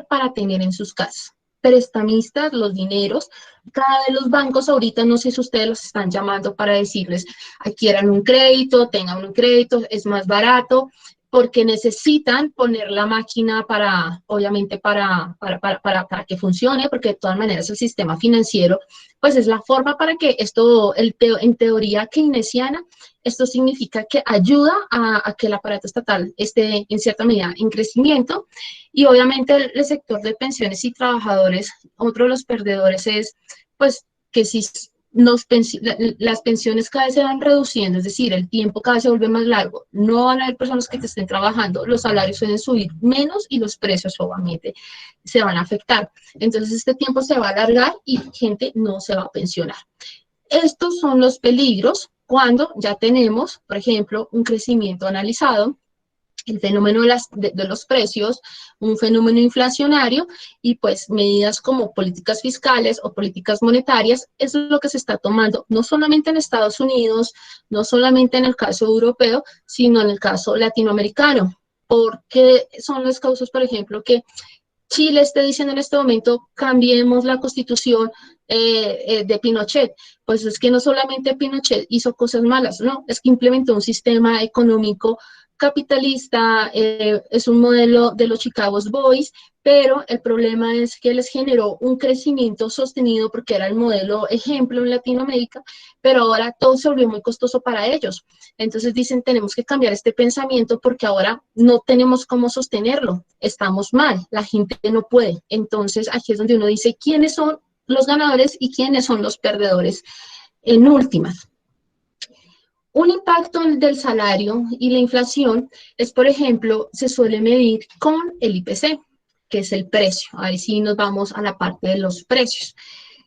S1: para tener en sus casas. Prestamistas, los dineros, cada vez los bancos ahorita, no sé si ustedes los están llamando para decirles, adquieran un crédito, tengan un crédito, es más barato, porque necesitan poner la máquina obviamente para que funcione, porque de todas maneras el sistema financiero, pues es la forma para que esto, en teoría keynesiana, esto significa que ayuda a que el aparato estatal esté en cierta medida en crecimiento, y obviamente el sector de pensiones y trabajadores, otro de los perdedores es, pues, que si las pensiones cada vez se van reduciendo, es decir, el tiempo cada vez se vuelve más largo, no van a haber personas que te estén trabajando, los salarios suelen subir menos y los precios obviamente se van a afectar. Entonces este tiempo se va a alargar y gente no se va a pensionar. Estos son los peligros cuando ya tenemos, por ejemplo, un crecimiento analizado, el fenómeno de los precios, un fenómeno inflacionario, y pues medidas como políticas fiscales o políticas monetarias, eso es lo que se está tomando, no solamente en Estados Unidos, no solamente en el caso europeo, sino en el caso latinoamericano, porque son las causas, por ejemplo, que Chile esté diciendo en este momento, cambiemos la constitución de Pinochet. Pues es que no solamente Pinochet hizo cosas malas, no, es que implementó un sistema económico capitalista, es un modelo de los Chicago Boys, pero el problema es que les generó un crecimiento sostenido porque era el modelo ejemplo en Latinoamérica, pero ahora todo se volvió muy costoso para ellos. Entonces dicen, tenemos que cambiar este pensamiento porque ahora no tenemos cómo sostenerlo, estamos mal, la gente no puede. Entonces aquí es donde uno dice, ¿quiénes son los ganadores y quiénes son los perdedores en últimas? Un impacto del salario y la inflación es, por ejemplo, se suele medir con el IPC, que es el precio. Ahí sí nos vamos a la parte de los precios.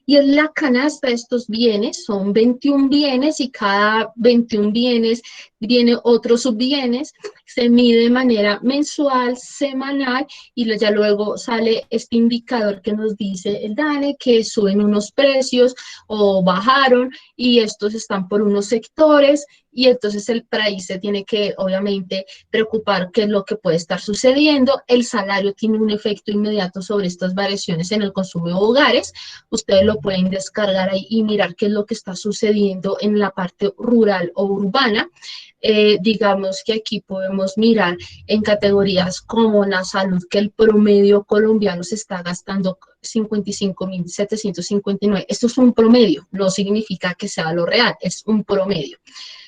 S1: Y en la canasta de estos bienes, son 21 bienes y cada 21 bienes viene otros subbienes, se mide de manera mensual, semanal, y ya luego sale este indicador que nos dice el DANE, que suben unos precios o bajaron, y estos están por unos sectores, y entonces el país se tiene que, obviamente, preocupar qué es lo que puede estar sucediendo. El salario tiene un efecto inmediato sobre estas variaciones en el consumo de hogares. Ustedes lo pueden descargar ahí y mirar qué es lo que está sucediendo en la parte rural o urbana. Digamos que aquí podemos mirar en categorías como la salud, que el promedio colombiano se está gastando 55.759. Esto es un promedio, no significa que sea lo real, es un promedio.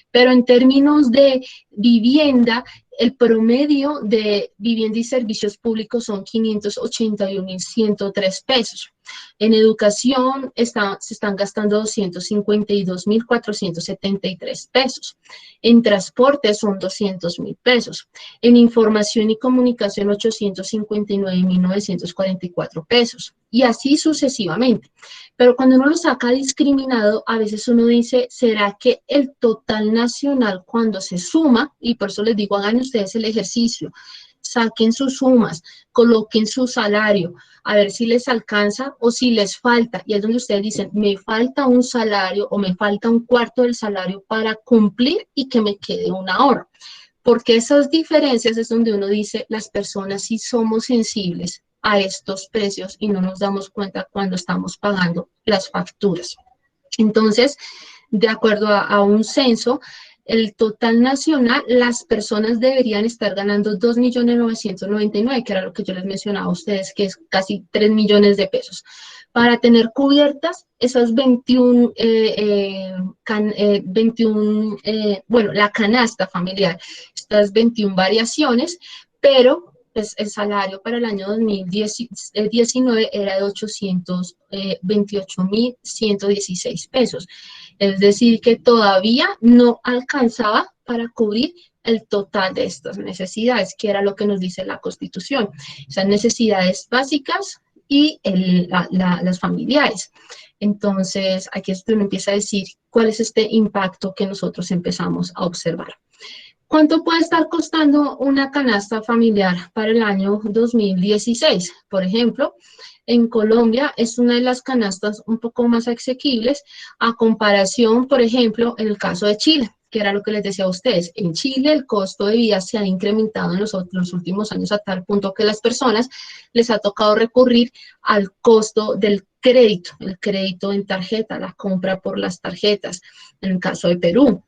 S1: Pero en términos de vivienda, el promedio de vivienda y servicios públicos son 581.103 pesos. En educación se están gastando 252.473 pesos. En transporte son 200.000 pesos. En información y comunicación 859.944 pesos. Y así sucesivamente. Pero cuando uno lo saca discriminado, a veces uno dice, ¿será que el total nacional cuando se suma? Y por eso les digo, hagan ustedes el ejercicio, saquen sus sumas, coloquen su salario, a ver si les alcanza o si les falta. Y es donde ustedes dicen, me falta un salario o me falta un cuarto del salario para cumplir y que me quede un ahorro. Porque esas diferencias es donde uno dice, las personas sí somos sensibles a estos precios y no nos damos cuenta cuando estamos pagando las facturas. Entonces, de acuerdo a un censo, el total nacional, las personas deberían estar ganando 2.999.000, que era lo que yo les mencionaba a ustedes, que es casi 3 millones de pesos. Para tener cubiertas esas 21, bueno, la canasta familiar, estas 21 variaciones, pero pues el salario para el año 2019 era de 828.116 pesos. Es decir, que todavía no alcanzaba para cubrir el total de estas necesidades, que era lo que nos dice la Constitución. Esas necesidades básicas y las familiares. Entonces, aquí es donde uno empieza a decir cuál es este impacto que nosotros empezamos a observar. ¿Cuánto puede estar costando una canasta familiar para el año 2016? Por ejemplo, en Colombia es una de las canastas un poco más asequibles a comparación, por ejemplo, en el caso de Chile, que era lo que les decía a ustedes. En Chile el costo de vida se ha incrementado en los últimos años a tal punto que a las personas les ha tocado recurrir al costo del crédito, el crédito en tarjeta, la compra por las tarjetas, en el caso de Perú.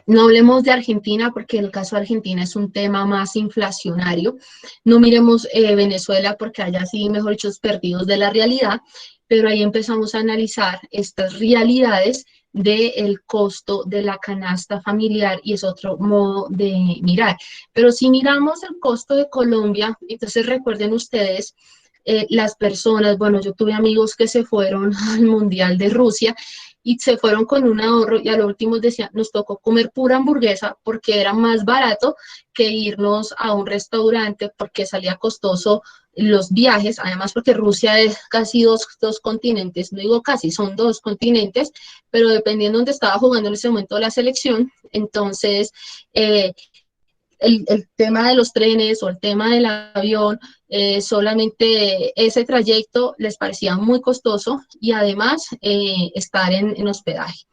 S1: No hablemos de Argentina porque en el caso de Argentina es un tema más inflacionario. No miremos Venezuela porque allá sí, mejor dicho, perdidos de la realidad, pero ahí empezamos a analizar estas realidades del costo de la canasta familiar y es otro modo de mirar. Pero si miramos el costo de Colombia, entonces recuerden ustedes, las personas, bueno, yo tuve amigos que se fueron al Mundial de Rusia y se fueron con un ahorro y a lo último decían, nos tocó comer pura hamburguesa porque era más barato que irnos a un restaurante porque salía costoso los viajes, además porque Rusia es casi dos continentes, no digo casi, son 2 continentes, pero dependiendo de dónde estaba jugando en ese momento la selección, entonces el tema de los trenes o el tema del avión, solamente ese trayecto les parecía muy costoso y además estar en hospedaje.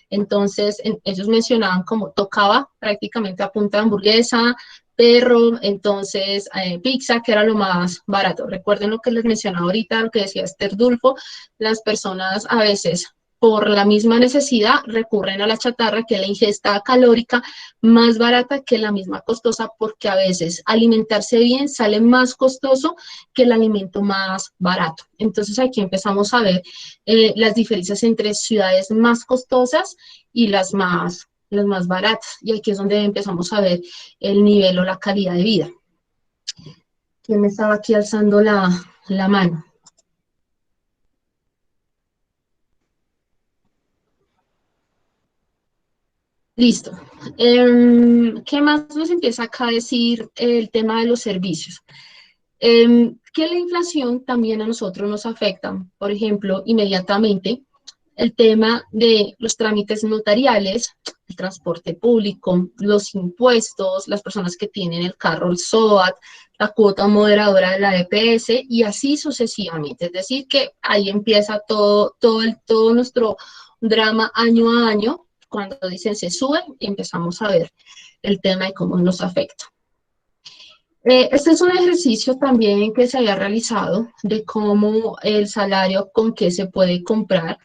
S1: Entonces, ellos mencionaban como tocaba prácticamente a punta de hamburguesa, perro, entonces pizza, que era lo más barato. Recuerden lo que les mencionaba ahorita, lo que decía Esther Dulfo, las personas a veces por la misma necesidad recurren a la chatarra, que es la ingesta calórica más barata que la misma costosa, porque a veces alimentarse bien sale más costoso que el alimento más barato. Entonces aquí empezamos a ver las diferencias entre ciudades más costosas y las más baratas. Y aquí es donde empezamos a ver el nivel o la calidad de vida. ¿Quién me estaba aquí alzando la mano? Listo. ¿Qué más nos empieza acá a decir el tema de los servicios? Que la inflación también a nosotros nos afecta, por ejemplo, inmediatamente, el tema de los trámites notariales, el transporte público, los impuestos, las personas que tienen el carro, el SOAT, la cuota moderadora de la EPS y así sucesivamente. Es decir, que ahí empieza todo nuestro drama año a año cuando dicen se sube, empezamos a ver el tema de cómo nos afecta. Este es un ejercicio también que se había realizado de cómo el salario con qué se puede comprar.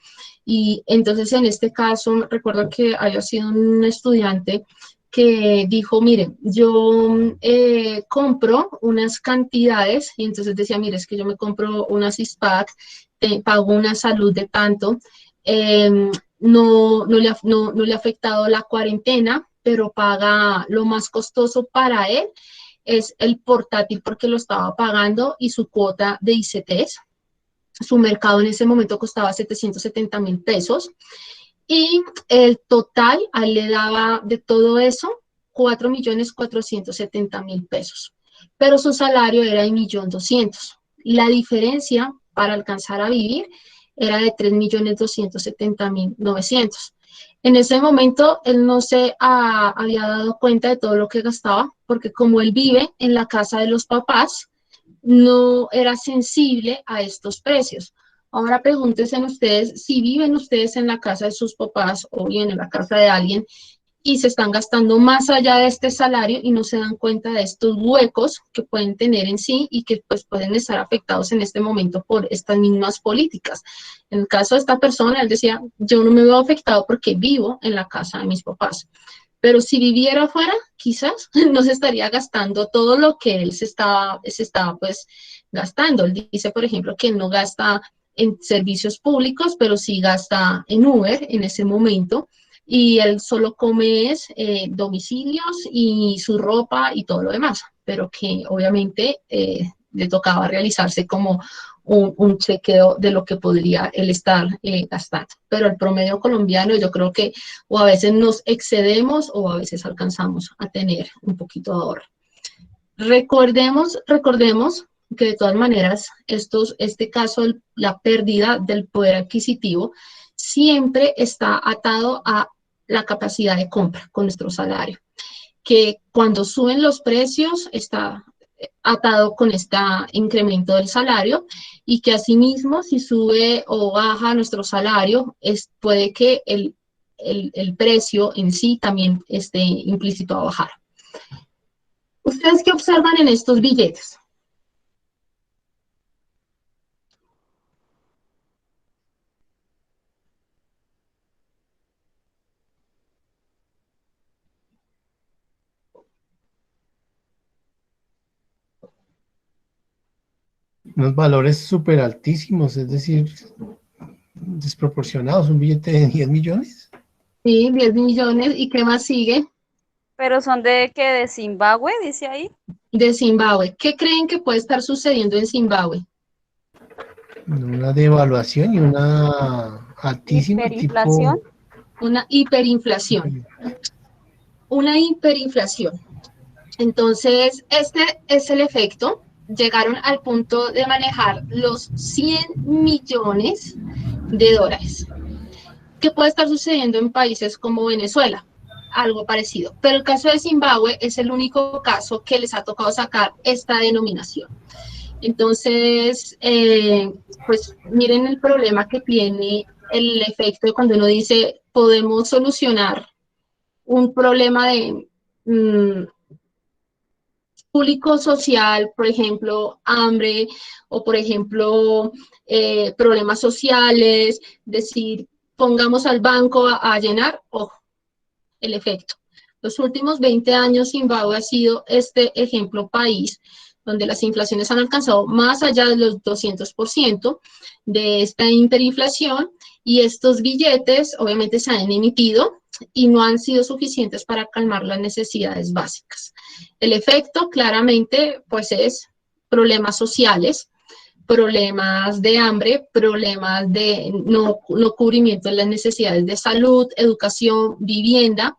S1: Y entonces en este caso recuerdo que había sido un estudiante que dijo, mire, yo compro unas cantidades, y entonces decía, mire, es que yo me compro una CISPAC, pago una salud de tanto, no le ha afectado la cuarentena, pero paga lo más costoso para él, es el portátil porque lo estaba pagando y su cuota de ICTs. Su mercado en ese momento costaba 770.000 pesos y el total a él le daba de todo eso 4.470.000 pesos, pero su salario era de 1.200.000. La diferencia para alcanzar a vivir era de 3.270.900. En ese momento él no se había dado cuenta de todo lo que gastaba, porque como él vive en la casa de los papás, no era sensible a estos precios. Ahora pregúntense ustedes si viven ustedes en la casa de sus papás o bien en la casa de alguien y se están gastando más allá de este salario y no se dan cuenta de estos huecos que pueden tener en sí y que pues pueden estar afectados en este momento por estas mismas políticas. En el caso de esta persona, él decía, yo no me veo afectado porque vivo en la casa de mis papás. Pero si viviera afuera, quizás no se estaría gastando todo lo que él se estaba pues gastando. Él dice, por ejemplo, que no gasta en servicios públicos, pero sí gasta en Uber en ese momento. Y él solo come domicilios y su ropa y todo lo demás, pero que obviamente le tocaba realizarse como un chequeo de lo que podría él estar gastando. Pero el promedio colombiano yo creo que o a veces nos excedemos o a veces alcanzamos a tener un poquito de ahorro. Recordemos que de todas maneras este caso, la pérdida del poder adquisitivo, siempre está atado a la capacidad de compra con nuestro salario, que cuando suben los precios está atado con este incremento del salario y que asimismo si sube o baja nuestro salario, puede que el precio en sí también esté implícito a bajar. ¿Ustedes qué observan en estos billetes?
S2: Unos valores súper altísimos, es decir, desproporcionados, un billete de 10 millones.
S1: Sí, 10 millones. ¿Y qué más sigue?
S3: Pero son de que de Zimbabue, dice ahí.
S1: De Zimbabue. ¿Qué creen que puede estar sucediendo en Zimbabue?
S2: Una devaluación y una altísima
S3: Hiperinflación.
S1: Una hiperinflación. Una hiperinflación. Entonces, este es el efecto. Llegaron al punto de manejar los 100 millones de dólares. ¿Qué puede estar sucediendo en países como Venezuela? Algo parecido. Pero el caso de Zimbabue es el único caso que les ha tocado sacar esta denominación. Entonces, pues miren el problema que tiene el efecto de cuando uno dice podemos solucionar un problema de público social, por ejemplo, hambre, o por ejemplo, problemas sociales, decir, pongamos al banco a llenar, ojo, el efecto. Los últimos 20 años Zimbabue ha sido este ejemplo país donde las inflaciones han alcanzado más allá de los 200% de esta hiperinflación y estos billetes obviamente se han emitido y no han sido suficientes para calmar las necesidades básicas. El efecto claramente pues es problemas sociales, problemas de hambre, problemas de no cubrimiento de las necesidades de salud, educación, vivienda.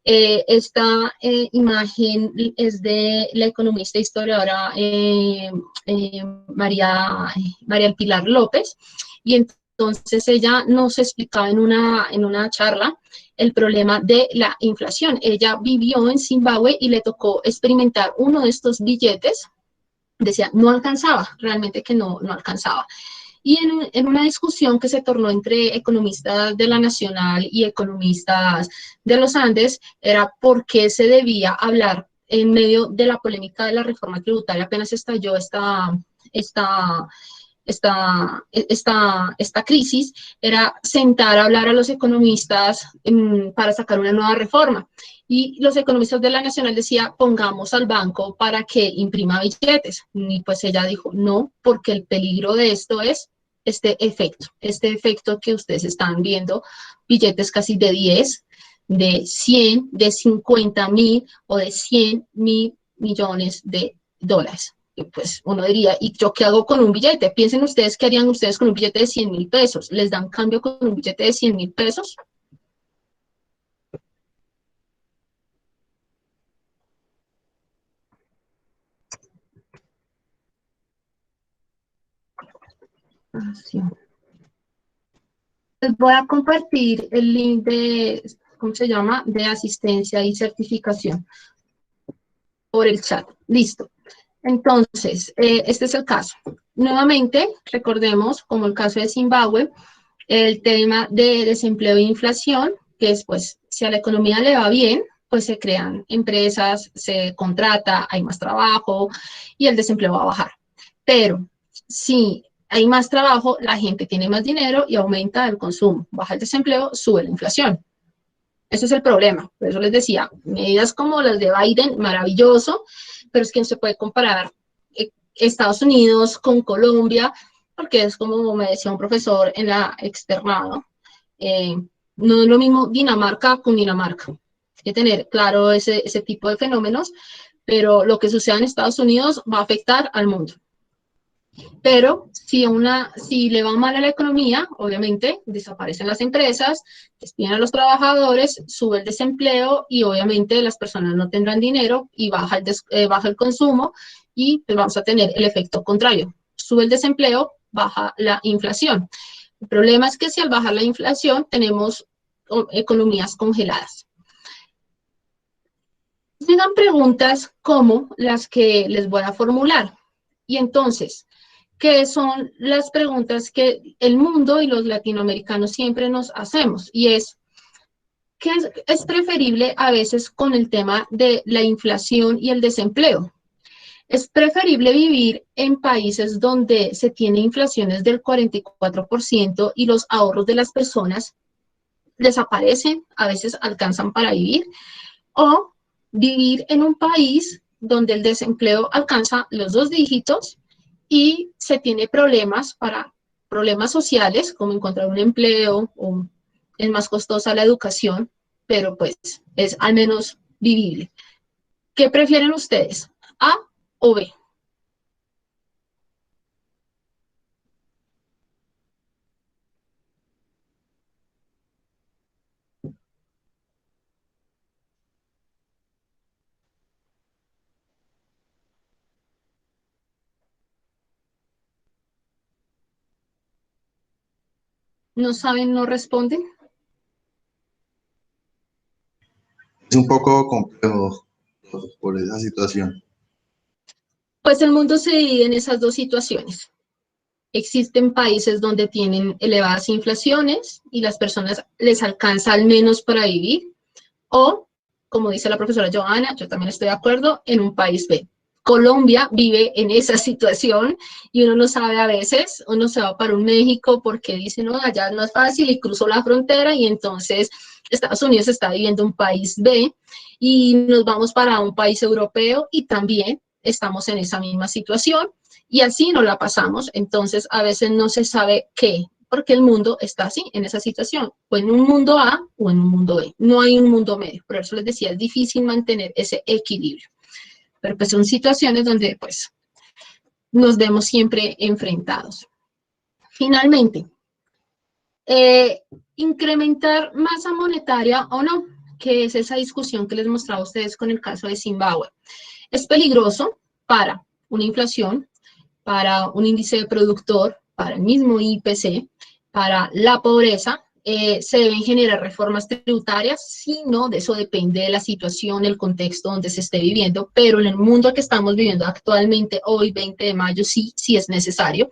S1: Esta imagen es de la economista e historiadora María Pilar López, y entonces ella nos explicaba en una charla el problema de la inflación. Ella vivió en Zimbabue y le tocó experimentar uno de estos billetes. Decía, no alcanzaba, realmente que no alcanzaba. Y en una discusión que se tornó entre economistas de la Nacional y economistas de los Andes, era por qué se debía hablar en medio de la polémica de la reforma tributaria, apenas estalló esta crisis, era sentar a hablar a los economistas para sacar una nueva reforma. Y los economistas de la Nacional decían, pongamos al banco para que imprima billetes. Y pues ella dijo, no, porque el peligro de esto es este efecto que ustedes están viendo, billetes casi de 10, de 100, de 50.000 o de 100.000 millones de dólares. Y pues uno diría, ¿y yo qué hago con un billete? Piensen ustedes, ¿qué harían ustedes con un billete de 100.000 pesos? ¿Les dan cambio con un billete de 100.000 pesos? Sí. Les voy a compartir el link de, ¿cómo se llama? De asistencia y certificación por el chat. Listo. Entonces, este es el caso. Nuevamente, recordemos, como el caso de Zimbabue, el tema de desempleo e inflación, que es, pues, si a la economía le va bien, pues se crean empresas, se contrata, hay más trabajo y el desempleo va a bajar. Pero si hay más trabajo, la gente tiene más dinero y aumenta el consumo. Baja el desempleo, sube la inflación. Ese es el problema. Por eso les decía, medidas como las de Biden, maravilloso, pero es que no se puede comparar Estados Unidos con Colombia, porque es como me decía un profesor en la externado, no es lo mismo Dinamarca con Dinamarca. Hay que tener claro ese tipo de fenómenos, pero lo que suceda en Estados Unidos va a afectar al mundo. Pero si le va mal a la economía, obviamente desaparecen las empresas, despiden a los trabajadores, sube el desempleo y obviamente las personas no tendrán dinero y baja el consumo y pues vamos a tener el efecto contrario. Sube el desempleo, baja la inflación. El problema es que si al bajar la inflación tenemos economías congeladas. Llegan preguntas como las que les voy a formular. Y entonces, ¿qué son las preguntas que el mundo y los latinoamericanos siempre nos hacemos? Y es, ¿qué es preferible a veces con el tema de la inflación y el desempleo? ¿Es preferible vivir en países donde se tiene inflaciones del 44% y los ahorros de las personas desaparecen, a veces alcanzan para vivir? ¿O vivir en un país donde el desempleo alcanza los 2 dígitos y se tiene problemas sociales, como encontrar un empleo, o es más costosa la educación, pero pues es al menos vivible? ¿Qué prefieren ustedes? ¿A o B? ¿No saben, no responden?
S7: Es un poco complejo por esa situación.
S1: Pues el mundo se divide en esas 2 situaciones. Existen países donde tienen elevadas inflaciones y las personas les alcanza al menos para vivir, o, como dice la profesora Johanna, yo también estoy de acuerdo, en un país B. Colombia vive en esa situación y uno no sabe a veces, uno se va para un México porque dice, no, allá no es fácil y cruzo la frontera y entonces Estados Unidos está viviendo un país B y nos vamos para un país europeo y también estamos en esa misma situación y así nos la pasamos. Entonces a veces no se sabe qué, porque el mundo está así, en esa situación, o en un mundo A o en un mundo B. No hay un mundo medio, por eso les decía, es difícil mantener ese equilibrio. Pero pues son situaciones donde pues nos vemos siempre enfrentados. Finalmente, incrementar masa monetaria o no, que es esa discusión que les mostraba a ustedes con el caso de Zimbabue. Es peligroso para una inflación, para un índice de productor, para el mismo IPC, para la pobreza. Se deben generar reformas tributarias, si no, de eso depende de la situación, el contexto donde se esté viviendo, pero en el mundo que estamos viviendo actualmente, hoy 20 de mayo, sí es necesario.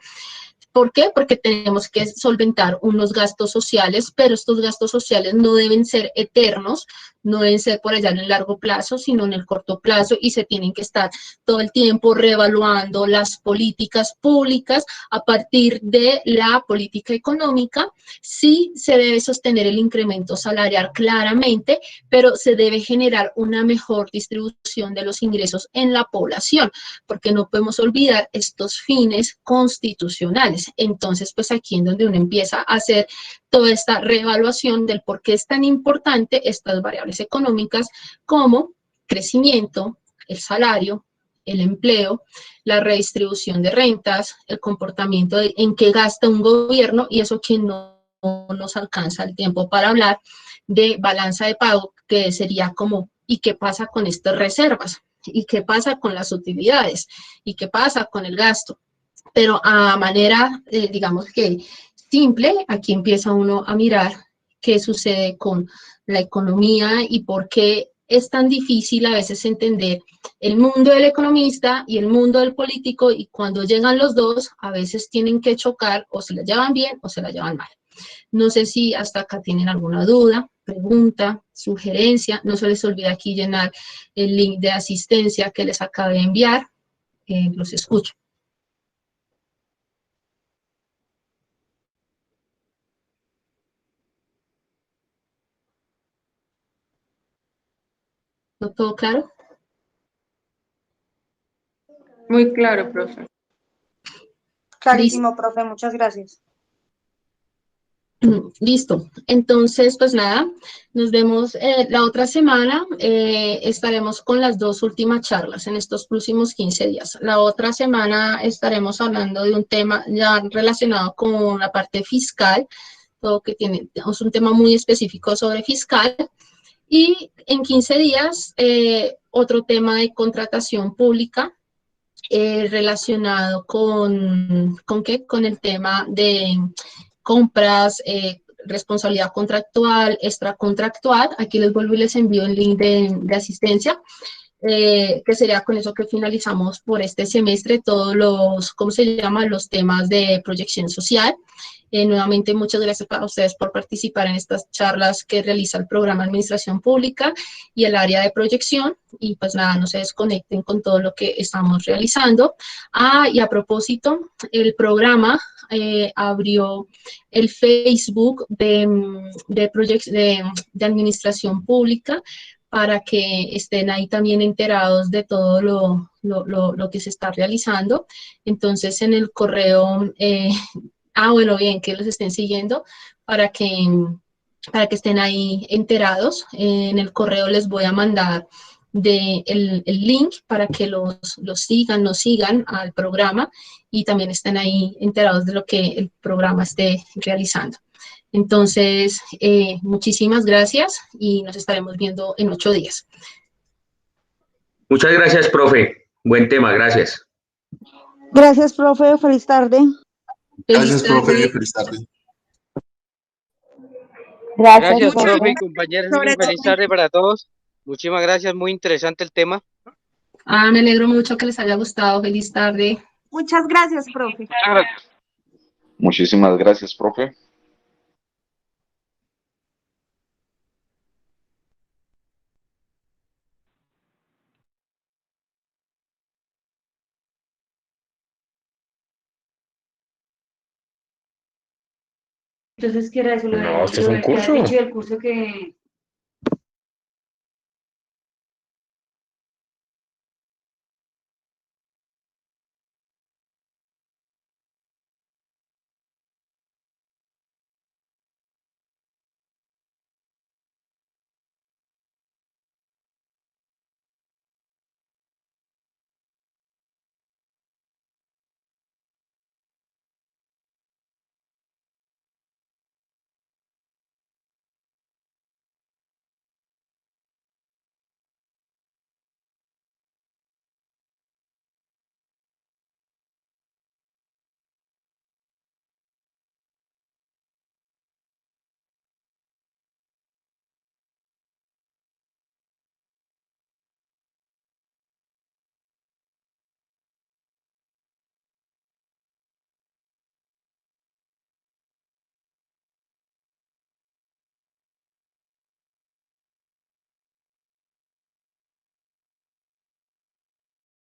S1: ¿Por qué? Porque tenemos que solventar unos gastos sociales, pero estos gastos sociales no deben ser eternos, no deben ser por allá en el largo plazo, sino en el corto plazo, y se tienen que estar todo el tiempo reevaluando las políticas públicas a partir de la política económica. Sí se debe sostener el incremento salarial claramente, pero se debe generar una mejor distribución de los ingresos en la población, porque no podemos olvidar estos fines constitucionales. Entonces, pues aquí es donde uno empieza a hacer toda esta reevaluación del por qué es tan importante estas variables económicas como crecimiento, el salario, el empleo, la redistribución de rentas, el comportamiento en qué gasta un gobierno, y eso que no nos alcanza el tiempo para hablar de balanza de pago, que sería como, ¿y qué pasa con estas reservas? ¿Y qué pasa con las utilidades? ¿Y qué pasa con el gasto? Pero a manera, digamos que simple, aquí empieza uno a mirar qué sucede con la economía y por qué es tan difícil a veces entender el mundo del economista y el mundo del político, y cuando llegan los dos, a veces tienen que chocar, o se la llevan bien o se la llevan mal. No sé si hasta acá tienen alguna duda, pregunta, sugerencia. No se les olvide aquí llenar el link de asistencia que les acabé de enviar. Los escucho. ¿No todo claro?
S5: Muy claro, profe.
S3: Clarísimo, profe, muchas gracias.
S1: Listo. Entonces, pues nada, nos vemos la otra semana. Estaremos con las dos últimas charlas en estos próximos 15 días. La otra semana estaremos hablando de un tema ya relacionado con la parte fiscal, todo que tiene, es un tema muy específico sobre fiscal. Y en 15 días, otro tema de contratación pública relacionado ¿qué? Con el tema de compras, responsabilidad contractual, extracontractual. Aquí les vuelvo y les envío el link de asistencia, que sería con eso que finalizamos por este semestre todos los, ¿cómo se llama? Los temas de proyección social. Nuevamente, muchas gracias a ustedes por participar en estas charlas que realiza el programa de Administración Pública y el área de proyección. Y pues nada, no se desconecten con todo lo que estamos realizando. Y a propósito, el programa abrió el Facebook de Administración Pública, para que estén ahí también enterados de todo lo que se está realizando. Entonces, en el correo, bueno, bien, que los estén siguiendo para que estén ahí enterados. En el correo les voy a mandar el link para que los sigan, nos sigan al programa y también estén ahí enterados de lo que el programa esté realizando. Entonces, muchísimas gracias y nos estaremos viendo en 8 días.
S8: Muchas gracias, profe. Buen tema, gracias.
S9: Gracias, profe. Feliz tarde.
S7: Gracias, profe. Feliz tarde.
S10: Gracias, profe y
S9: profe.
S10: compañeros.
S9: Sobre
S10: Feliz
S9: todo.
S10: tarde para todos. Muchísimas gracias, muy interesante el tema.
S1: Me alegro mucho que les haya gustado. Feliz tarde.
S9: Muchas gracias, profe.
S4: Muchísimas gracias, profe.
S11: Entonces, ¿qué era eso?
S8: No, este es un curso.
S11: El curso que